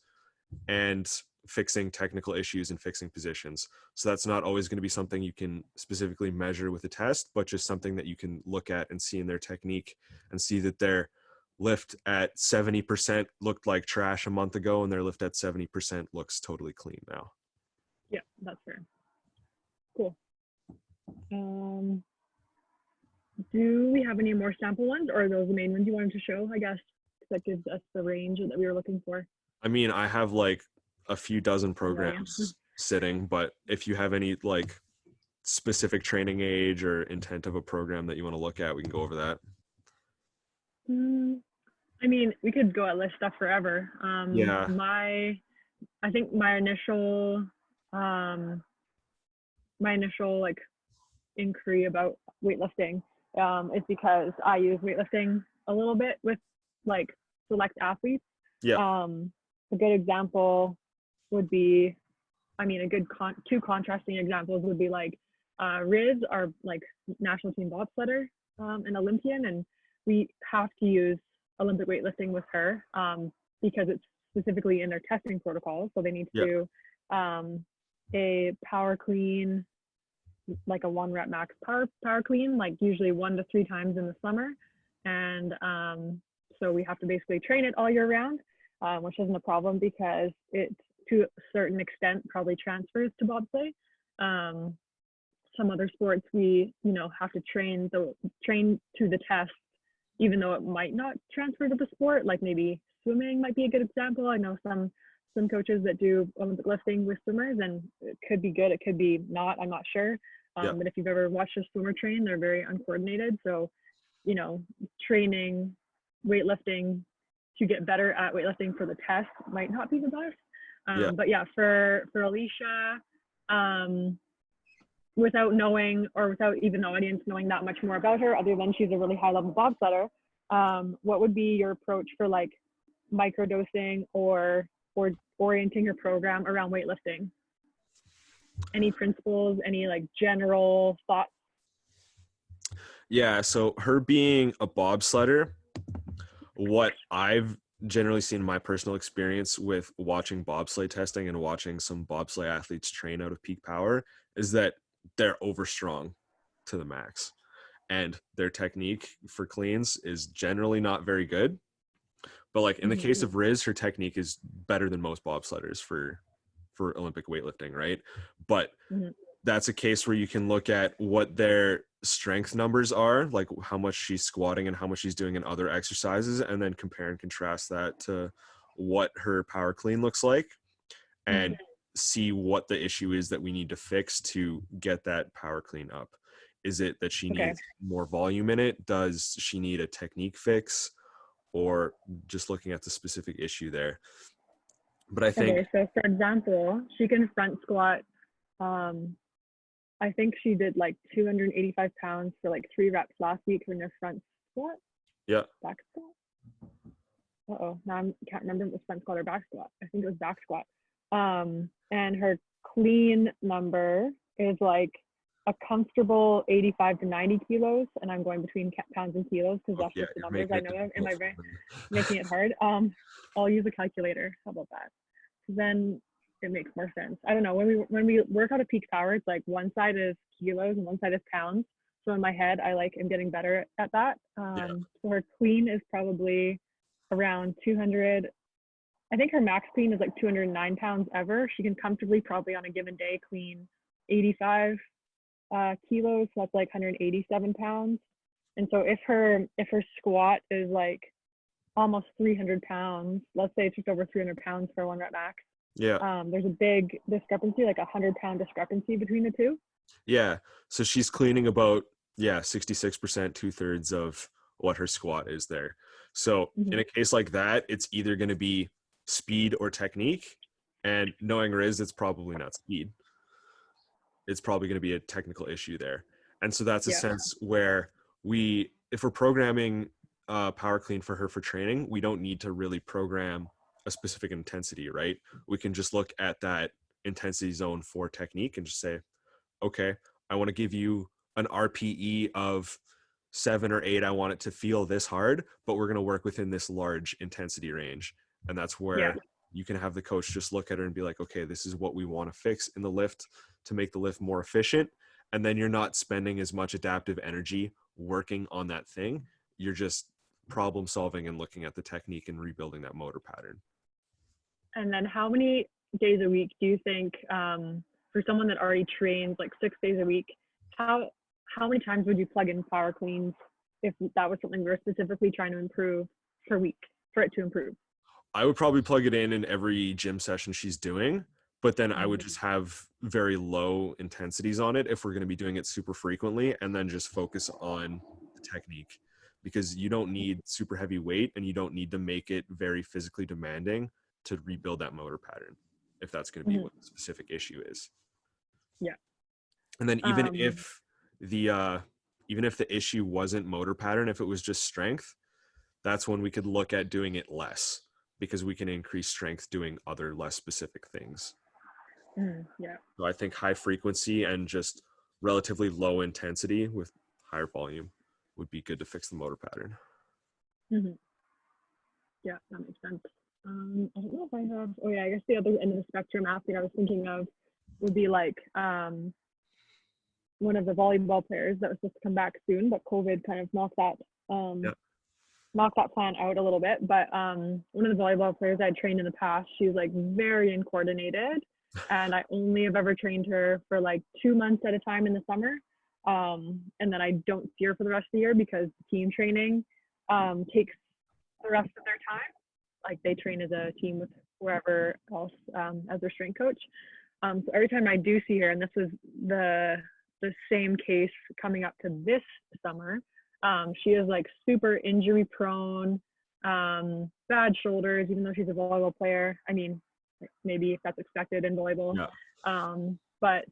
and fixing technical issues and fixing positions. So that's not always going to be something you can specifically measure with a test, but just something that you can look at and see in their technique and see that their lift at 70% looked like trash a month ago and their lift at 70% looks totally clean now. Yeah, that's fair. Cool. Do we have any more sample ones, or are those the main ones you wanted to show? I guess that gives us the range that we were looking for. I mean, I have like a few dozen programs sitting, but if you have any like specific training age or intent of a program that you want to look at, we can go over that. I mean, we could go at list stuff forever. Yeah. I think my initial like inquiry about weightlifting is because I use weightlifting a little bit with like select athletes. Yeah. A good example would be, I mean, a good two contrasting examples would be like Riz, our like national team bobsledder, an Olympian, and we have to use Olympic weightlifting with her because it's specifically in their testing protocols. So they need to do a power clean, like a 1 rep max power clean, like usually 1 to 3 times in the summer. And so we have to basically train it all year round, which isn't a problem because it, to a certain extent, probably transfers to bobsleigh. Some other sports, we, you know, have to train to the test, even though it might not transfer to the sport. Like maybe swimming might be a good example. I know some coaches that do Olympic lifting with swimmers, and it could be good, it could be not, I'm not sure. But if you've ever watched a swimmer train, they're very uncoordinated. So, you know, training weightlifting to get better at weightlifting for the test might not be the best. But yeah, for Alicia, without knowing, or without even the audience knowing that much more about her, other than she's a really high level bobsledder, what would be your approach for like microdosing or orienting your program around weightlifting? Any principles, any like general thoughts? Yeah, so her being a bobsledder, what I've generally seen in my personal experience with watching bobsleigh testing and watching some bobsleigh athletes train out of peak power is that they're overstrong to the max, and their technique for cleans is generally not very good. But like in the case of Riz, her technique is better than most bobsledders for Olympic weightlifting, right? But that's a case where you can look at what their strength numbers are, like how much she's squatting and how much she's doing in other exercises, and then compare and contrast that to what her power clean looks like, and see what the issue is that we need to fix to get that power clean up. Is it that she needs more volume in it? Does she need a technique fix? Or just looking at the specific issue there? But I think, so for example, she can front squat. I think she did like 285 pounds for like 3 reps last week in her front squat. Back squat. Now I can't remember if it was front squat or back squat. I think it was back squat. And her clean number is like a comfortable 85 to 90 kilos, and I'm going between pounds and kilos because that's just the numbers I know of in my brain, making it hard. I'll use a calculator. How about that? Then it makes more sense. I don't know, when we work out a peak power, it's like one side is kilos and one side is pounds. So in my head, I like am getting better at that. So her clean is probably around 200. I think her max clean is like 209 pounds ever. She can comfortably, probably on a given day, clean 85 kilos. So that's like 187 pounds. And so if her squat is like almost 300 pounds, let's say it's just over 300 pounds for 1 rep max. There's a big discrepancy, like 100-pound discrepancy between the two. So she's cleaning about 66%, 2/3 of what her squat is there. So in a case like that, it's either going to be speed or technique. And knowing Riz, it's probably not speed. It's probably going to be a technical issue there. And so that's a Yeah. sense where if we're programming power clean for her for training, we don't need to really program a specific intensity, right? We can just look at that intensity zone for technique and just say, okay, I want to give you an RPE of 7 or 8. I want it to feel this hard, but we're going to work within this large intensity range. And that's where you can have the coach just look at her and be like, okay, this is what we want to fix in the lift to make the lift more efficient. And then you're not spending as much adaptive energy working on that thing. You're just problem solving and looking at the technique and rebuilding that motor pattern. And then how many days a week do you think, for someone that already trains like 6 days a week, how many times would you plug in power cleans if that was something we were specifically trying to improve per week for it to improve? I would probably plug it in every gym session she's doing, but then I would just have very low intensities on it if we're going to be doing it super frequently, and then just focus on the technique, because you don't need super heavy weight and you don't need to make it very physically demanding to rebuild that motor pattern, if that's going to be what the specific issue is. Yeah. And then even if the issue wasn't motor pattern, if it was just strength, that's when we could look at doing it less, because we can increase strength doing other less specific things. Yeah. So I think high frequency and just relatively low intensity with higher volume would be good to fix the motor pattern. Yeah, that makes sense. I don't know if I have, I guess the other end of the spectrum athlete I was thinking of would be like one of the volleyball players that was supposed to come back soon, but COVID kind of knocked that plan out a little bit. But one of the volleyball players I had trained in the past, she was like very uncoordinated, and I only have ever trained her for like 2 months at a time in the summer, and then I don't see her for the rest of the year because team training takes the rest of their time. Like they train as a team with whoever else as their strength coach. So every time I do see her, and this is the same case coming up to this summer, she is like super injury prone, bad shoulders, even though she's a volleyball player. I mean, maybe if that's expected in volleyball. But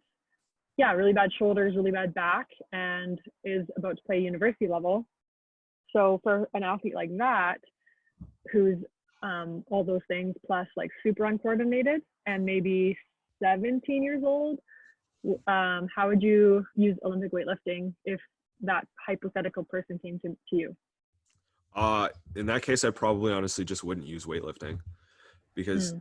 yeah, really bad shoulders, really bad back, and is about to play university level. So for an athlete like that, who's all those things plus like super uncoordinated and maybe 17 years old, how would you use Olympic weightlifting if that hypothetical person came to you? In that case, I probably honestly just wouldn't use weightlifting, because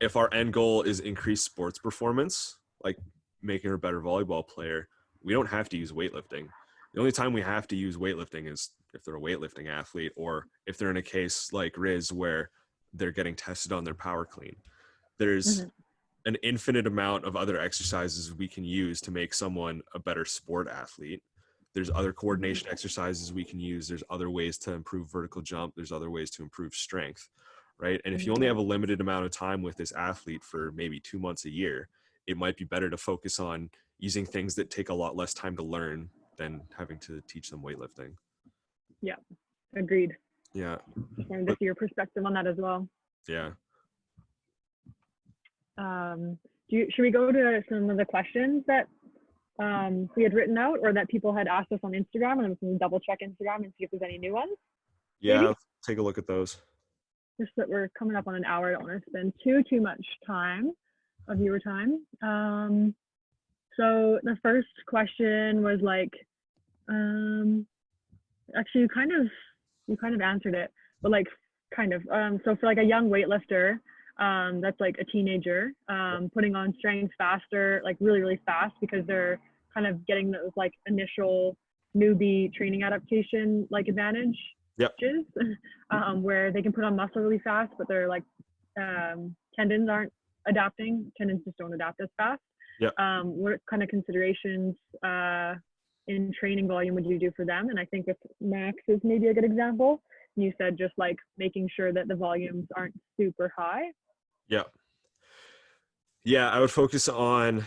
if our end goal is increased sports performance, like making her a better volleyball player, we don't have to use weightlifting. The only time we have to use weightlifting is if they're a weightlifting athlete, or if they're in a case like Riz where they're getting tested on their power clean. There's an infinite amount of other exercises we can use to make someone a better sport athlete. There's other coordination exercises we can use. There's other ways to improve vertical jump. There's other ways to improve strength, right? And if you only have a limited amount of time with this athlete for maybe 2 months a year, it might be better to focus on using things that take a lot less time to learn than having to teach them weightlifting. Yeah, agreed. Yeah. Just wanted to see your perspective on that as well. Yeah. Should we go to some of the questions that we had written out, or that people had asked us on Instagram, and we can double check Instagram and see if there's any new ones? Yeah, maybe? let's take a look at those. Just that we're coming up on an hour. I don't want to spend too much time of viewer time. So the first question was like, actually you kind of answered it, but like kind of. So for like a young weightlifter, that's like a teenager, putting on strength faster, like really fast, because they're kind of getting those like initial newbie training adaptation like advantage, where they can put on muscle really fast, but they're like tendons aren't adapting. Tendons just don't adapt as fast. What kind of considerations in training volume would you do for them? And I think with Max is maybe a good example. You said just like making sure that the volumes aren't super high. Yeah, I would focus on,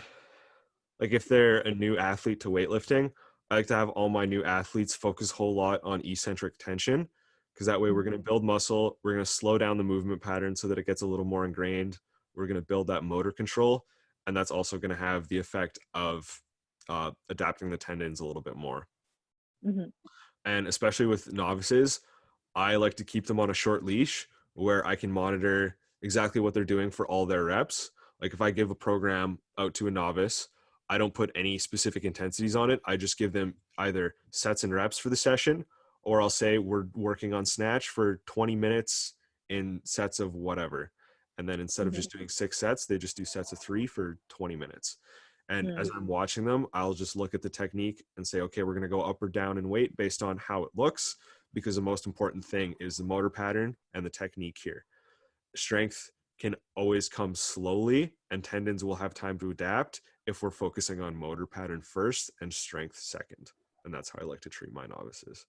like, if they're a new athlete to weightlifting, I like to have all my new athletes focus a whole lot on eccentric tension, because that way we're going to build muscle. We're going to slow down the movement pattern so that it gets a little more ingrained. we're going to build that motor control. And that's also going to have the effect of adapting the tendons a little bit more. Mm-hmm. And especially with novices, I like to keep them on a short leash where I can monitor exactly what they're doing for all their reps. Like if I give a program out to a novice, I don't put any specific intensities on it. I just give them either sets and reps for the session, or I'll say we're working on snatch for 20 minutes in sets of whatever. And then instead of just doing 6 sets, they just do sets of 3 for 20 minutes. And as I'm watching them, I'll just look at the technique and say, okay, we're going to go up or down in weight based on how it looks, because the most important thing is the motor pattern and the technique here. Strength can always come slowly, and tendons will have time to adapt if we're focusing on motor pattern first and strength second. And that's how I like to treat my novices.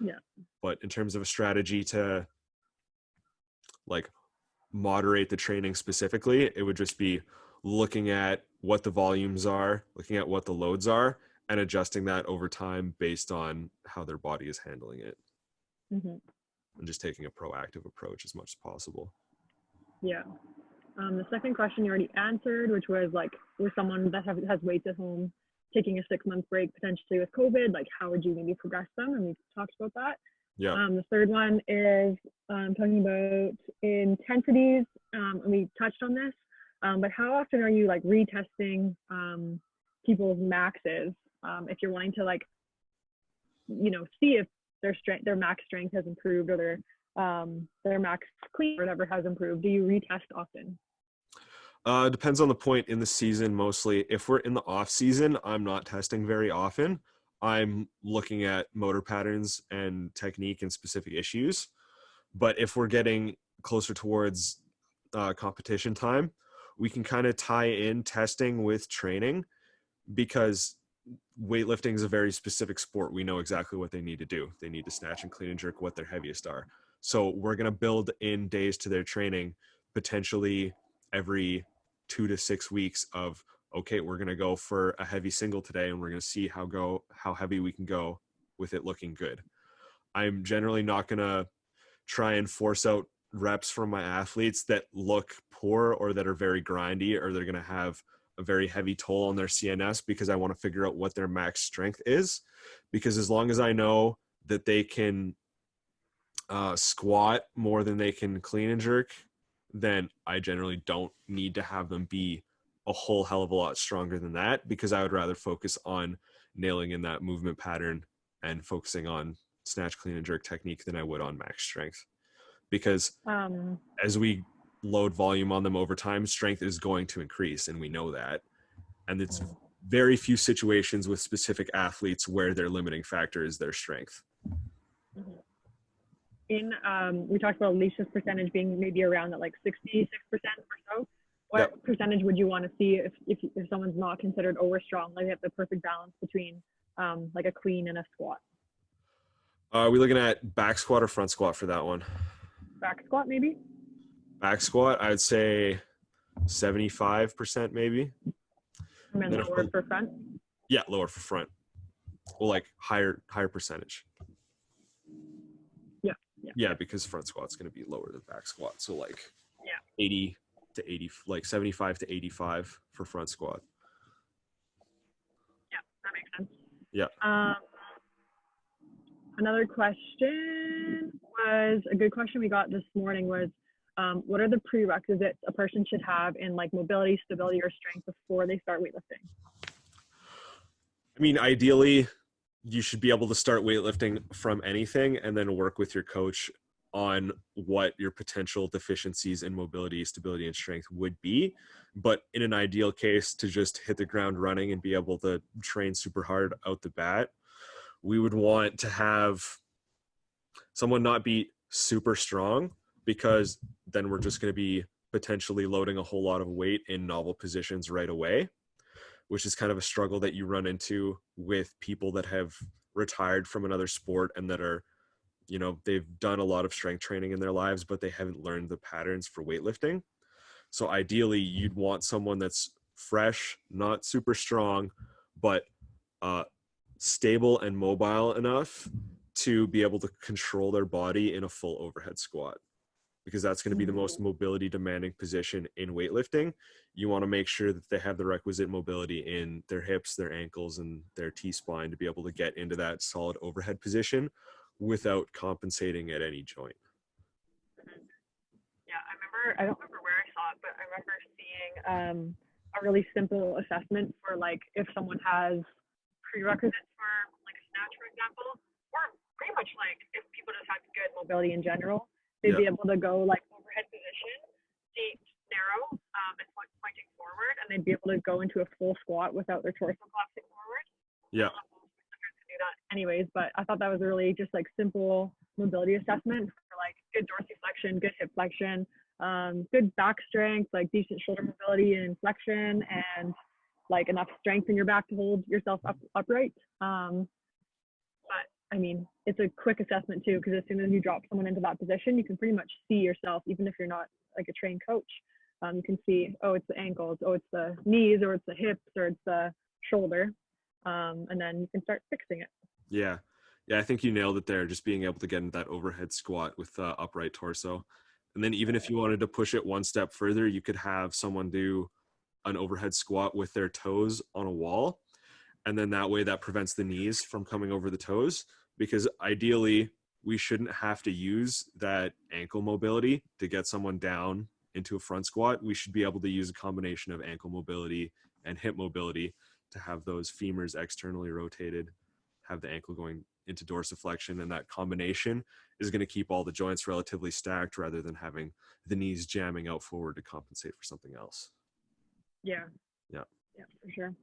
Yeah. But in terms of a strategy to like moderate the training specifically, it would just be looking at what the volumes are, looking at what the loads are, and adjusting that over time based on how their body is handling it. And just taking a proactive approach as much as possible. Yeah. The second question you already answered, which was like, with someone that has weights at home, taking a 6-month break potentially with COVID, like how would you maybe progress them? And we talked about that. Yeah. The third one is talking about intensities, and we touched on this, but how often are you like retesting people's maxes if you're wanting to like, you know, see if their max strength has improved, or their max clean or whatever has improved? Do you retest often? Depends on the point in the season mostly. If we're in the off season, I'm not testing very often. I'm looking at motor patterns and technique and specific issues. But if we're getting closer towards competition time, we can kind of tie in testing with training, because weightlifting is a very specific sport. We know exactly what they need to do. They need to snatch and clean and jerk what their heaviest are. So we're going to build in days to their training, potentially every 2 to 6 weeks of, okay, we're going to go for a heavy single today, and we're going to see how heavy we can go with it looking good. I'm generally not going to try and force out reps from my athletes that look poor or that are very grindy, or they're going to have a very heavy toll on their CNS, because I want to figure out what their max strength is. Because as long as I know that they can squat more than they can clean and jerk, then I generally don't need to have them be a whole hell of a lot stronger than that, because I would rather focus on nailing in that movement pattern and focusing on snatch, clean, and jerk technique than I would on max strength. Because as we load volume on them over time, strength is going to increase, and we know that. And it's very few situations with specific athletes where their limiting factor is their strength. We talked about Alicia's percentage being maybe around that like 66% or so. What percentage would you want to see if someone's not considered over strong, like they have the perfect balance between like a clean and a squat? Are we looking at back squat or front squat for that one? Back squat, maybe? Back squat, I'd say 75% maybe. And then lower for front? Yeah, lower for front. Well, like higher percentage. Yeah, because front squat's going to be lower than back squat. So like 80 to 80, like 75 to 85 for front squat. Yeah, that makes sense. Yeah. Another question was, a good question we got this morning was, what are the prerequisites a person should have in like mobility, stability, or strength before they start weightlifting? I mean, ideally, you should be able to start weightlifting from anything and then work with your coach on what your potential deficiencies in mobility, stability, and strength would be. But in an ideal case, to just hit the ground running and be able to train super hard out the bat, we would want to have someone not be super strong, because then we're just going to be potentially loading a whole lot of weight in novel positions right away, which is kind of a struggle that you run into with people that have retired from another sport and that are, you know, they've done a lot of strength training in their lives, but they haven't learned the patterns for weightlifting. So ideally, you'd want someone that's fresh, not super strong, but stable and mobile enough to be able to control their body in a full overhead squat. because that's going to be the most mobility demanding position in weightlifting. You want to make sure that they have the requisite mobility in their hips, their ankles, and their T-spine to be able to get into that solid overhead position without compensating at any joint. Yeah, I don't remember where I saw it, but I remember seeing a really simple assessment for like if someone has prerequisites for like a snatch, for example, or pretty much like if people just have good mobility in general, they'd be able to go like overhead position, seat narrow, and pointing forward, and they'd be able to go into a full squat without their torso collapsing forward. Yeah. Do that anyways, but I thought that was a really just like simple mobility assessment for like good dorsiflexion, good hip flexion, good back strength, like decent shoulder mobility and flexion, and like enough strength in your back to hold yourself upright. But I mean, it's a quick assessment too, because as soon as you drop someone into that position, you can pretty much see yourself, even if you're not like a trained coach. You can see, oh, it's the ankles, oh, it's the knees, or it's the hips, or it's the shoulder. And then you can start fixing it. Yeah. I think you nailed it there. Just being able to get into that overhead squat with upright torso. And then even if you wanted to push it one step further, you could have someone do an overhead squat with their toes on a wall. And then that way that prevents the knees from coming over the toes, because ideally we shouldn't have to use that ankle mobility to get someone down into a front squat. We should be able to use a combination of ankle mobility and hip mobility to have those femurs externally rotated, have the ankle going into dorsiflexion, and that combination is going to keep all the joints relatively stacked rather than having the knees jamming out forward to compensate for something else. Yeah, for sure.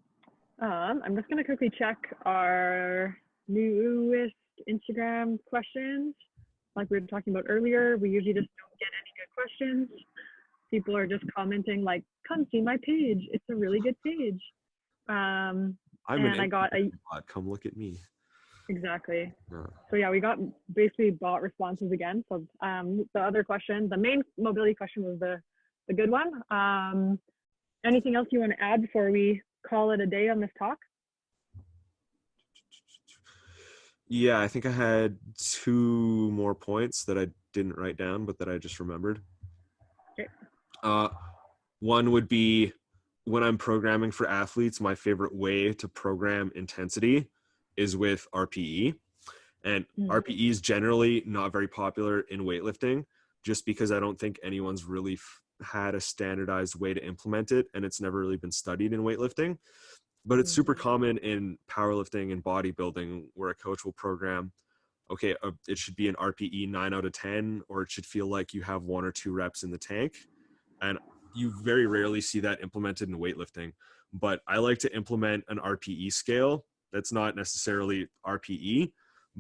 I'm just going to quickly check our newest Instagram questions. Like we were talking about earlier, we usually just don't get any good questions. People are just commenting like, come see my page. It's a really good page. I got a bot. Come look at me. Exactly. So yeah, we got basically bot responses again. So the other question, the main mobility question, was the good one. Anything else you want to add before we call it a day on this talk? Yeah, I think I had 2 more points that I didn't write down, but that I just remembered. Okay. One would be, when I'm programming for athletes, my favorite way to program intensity is with RPE. And RPE is generally not very popular in weightlifting, just because I don't think anyone's really had a standardized way to implement it, and it's never really been studied in weightlifting. But it's super common in powerlifting and bodybuilding, where a coach will program, okay, it should be an RPE 9 out of 10, or it should feel like you have 1 or 2 reps in the tank. And you very rarely see that implemented in weightlifting. But I like to implement an RPE scale that's not necessarily RPE,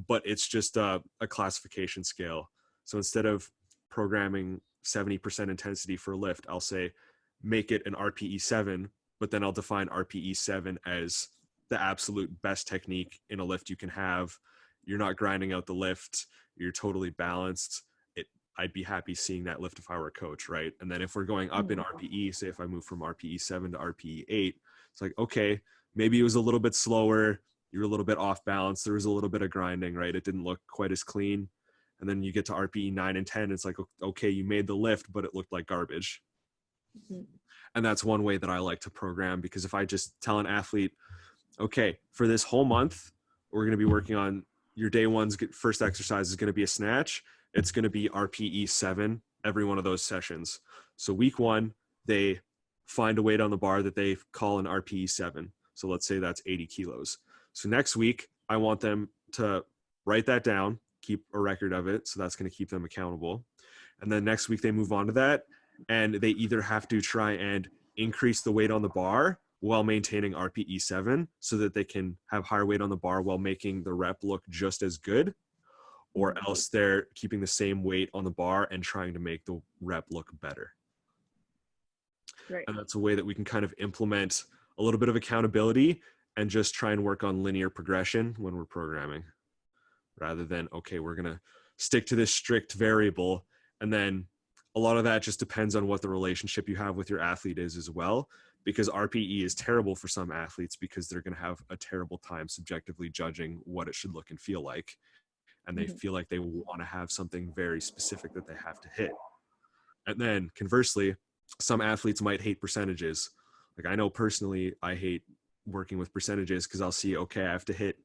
but it's just a classification scale. So instead of programming 70% intensity for a lift, I'll say make it an RPE 7, but then I'll define RPE 7 as the absolute best technique in a lift you can have. You're not grinding out the lift. You're totally balanced. I'd be happy seeing that lift if I were a coach, right? And then if we're going up in RPE, say if I move from RPE 7 to RPE 8, it's like, okay, maybe it was a little bit slower. You were a little bit off balance. There was a little bit of grinding, right? It didn't look quite as clean. And then you get to RPE 9 and 10. It's like, okay, you made the lift, but it looked like garbage. And that's one way that I like to program, because if I just tell an athlete, okay, for this whole month, we're going to be working on your day one's first exercise is going to be a snatch. It's going to be RPE 7 every one of those sessions. So week 1, they find a weight on the bar that they call an RPE 7. So let's say that's 80 kilos. So next week, I want them to write that down, keep a record of it. So that's going to keep them accountable. And then next week they move on to that, and they either have to try and increase the weight on the bar while maintaining RPE 7 so that they can have higher weight on the bar while making the rep look just as good, or else they're keeping the same weight on the bar and trying to make the rep look better. Right. And that's a way that we can kind of implement a little bit of accountability and just try and work on linear progression when we're programming, rather than, okay, we're going to stick to this strict variable. And then a lot of that just depends on what the relationship you have with your athlete is as well, because RPE is terrible for some athletes because they're going to have a terrible time subjectively judging what it should look and feel like. And they feel like they want to have something very specific that they have to hit. And then conversely, some athletes might hate percentages. Like I know personally, I hate working with percentages because I'll see, okay, I have to hit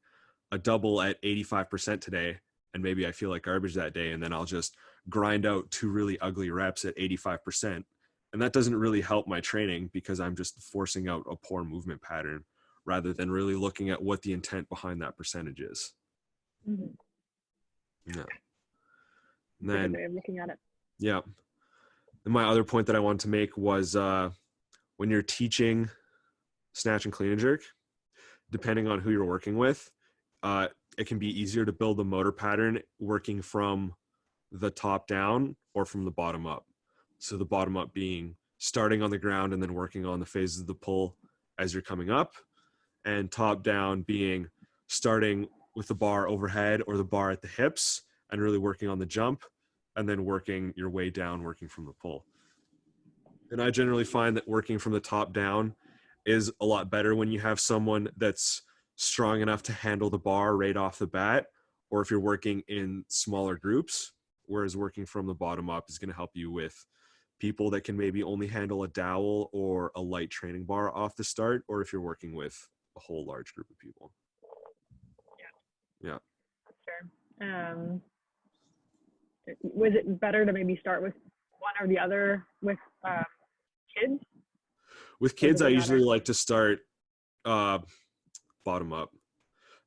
a double at 85% today, and maybe I feel like garbage that day, and then I'll just grind out 2 really ugly reps at 85%. And that doesn't really help my training because I'm just forcing out a poor movement pattern rather than really looking at what the intent behind that percentage is. Mm-hmm. Yeah. And Good then, way of looking at it. yeah. And my other point that I wanted to make was when you're teaching snatch and clean and jerk, depending on who you're working with, it can be easier to build a motor pattern working from the top down or from the bottom up. So the bottom up being starting on the ground and then working on the phases of the pull as you're coming up, and top down being starting with the bar overhead or the bar at the hips and really working on the jump, and then working your way down, working from the pull. And I generally find that working from the top down is a lot better when you have someone that's strong enough to handle the bar right off the bat, or if you're working in smaller groups, whereas working from the bottom up is going to help you with people that can maybe only handle a dowel or a light training bar off the start, or if you're working with a whole large group of people. Yeah. Sure. Was it better to maybe start with one or the other with kids? With kids, I usually like to start bottom up,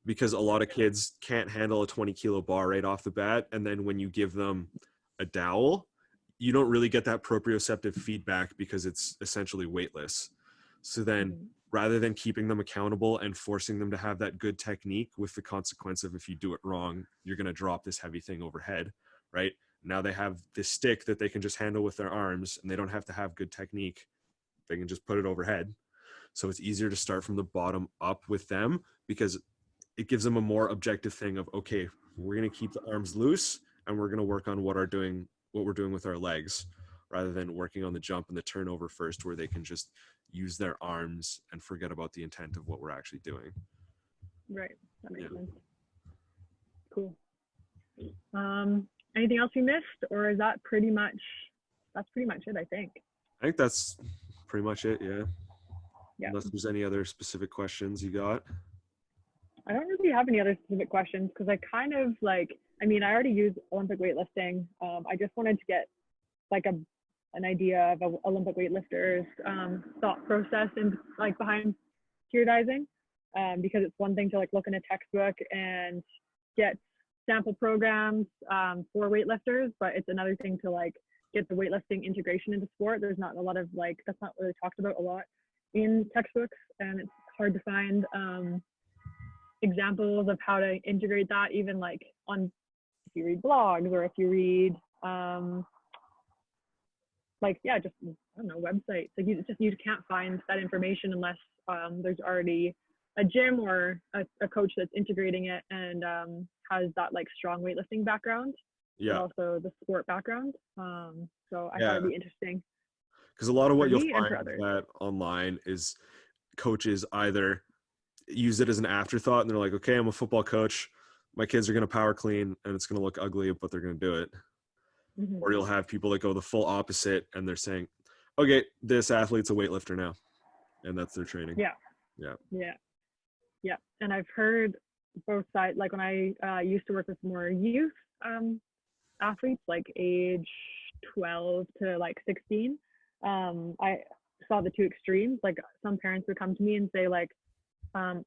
because a lot of kids can't handle a 20-kilo bar right off the bat. And then when you give them a dowel, you don't really get that proprioceptive feedback because it's essentially weightless. So then rather than keeping them accountable and forcing them to have that good technique with the consequence of if you do it wrong, you're going to drop this heavy thing overhead, right? Now they have this stick that they can just handle with their arms, and they don't have to have good technique. They can just put it overhead. So it's easier to start from the bottom up with them because it gives them a more objective thing of, okay, we're going to keep the arms loose and we're going to work on what we're doing with our legs, rather than working on the jump and the turnover first, where they can just use their arms and forget about the intent of what we're actually doing. Right. That makes sense. Cool. Anything else we missed, or is that pretty much it, I think. I think that's pretty much it. Yeah. Yeah. Unless there's any other specific questions you got. I don't really have any other specific questions because I kind of I already use Olympic weightlifting. I just wanted to get an idea of an Olympic weightlifter's thought process and behind periodizing, because it's one thing to look in a textbook and get sample programs for weightlifters, but it's another thing to get the weightlifting integration into sport. There's not a lot of that's not really talked about a lot in textbooks, and it's hard to find examples of how to integrate that, even on if you read blogs or if you read just I don't know, websites. You can't find that information unless there's already a gym or a coach that's integrating it and has that strong weightlifting background, but also the sport background. So I thought it'd be interesting. Because a lot of what you'll find that online is coaches either use it as an afterthought and they're like, okay, I'm a football coach, my kids are going to power clean and it's going to look ugly, but they're going to do it. Mm-hmm. Or you'll have people that go the full opposite and they're saying, okay, this athlete's a weightlifter now, and that's their training. Yeah. And I've heard both sides. When I used to work with more youth athletes, age 12 to 16, I saw the two extremes. Some parents would come to me and say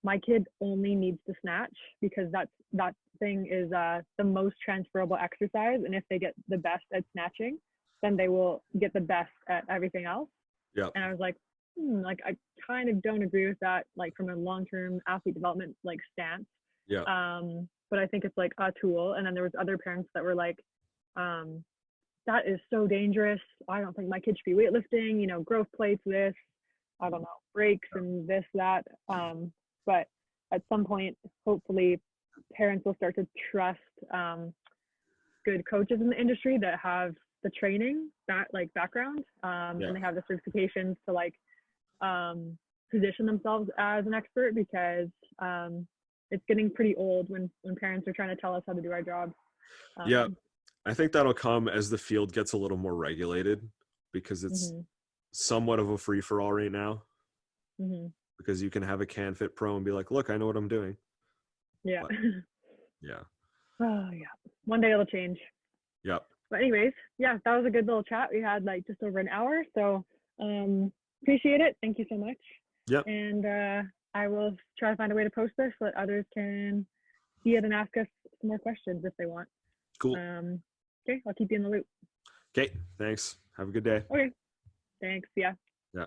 my kid only needs to snatch because that thing is the most transferable exercise, and if they get the best at snatching, then they will get the best at everything else. Yeah. And I was I kind of don't agree with that, from a long-term athlete development stance. Yeah. But I think it's a tool. And then there was other parents that were that is so dangerous. I don't think my kid should be weightlifting, growth plates, this, I don't know, breaks and this, that. But at some point, hopefully parents will start to trust good coaches in the industry that have the training, that background, and they have the certifications to position themselves as an expert, because it's getting pretty old when parents are trying to tell us how to do our jobs. I think that'll come as the field gets a little more regulated. because it's somewhat of a free for all right now. Because you can have a Can Fit Pro and be like, look, I know what I'm doing. Yeah. But, yeah. Oh yeah. One day it'll change. Yep. But anyways, yeah, that was a good little chat. We had like just over an hour. So appreciate it. Thank you so much. Yep. And I will try to find a way to post this so that others can see it and ask us some more questions if they want. Cool. Okay, I'll keep you in the loop. Okay, thanks. Have a good day. Okay, thanks. Yeah. Yeah.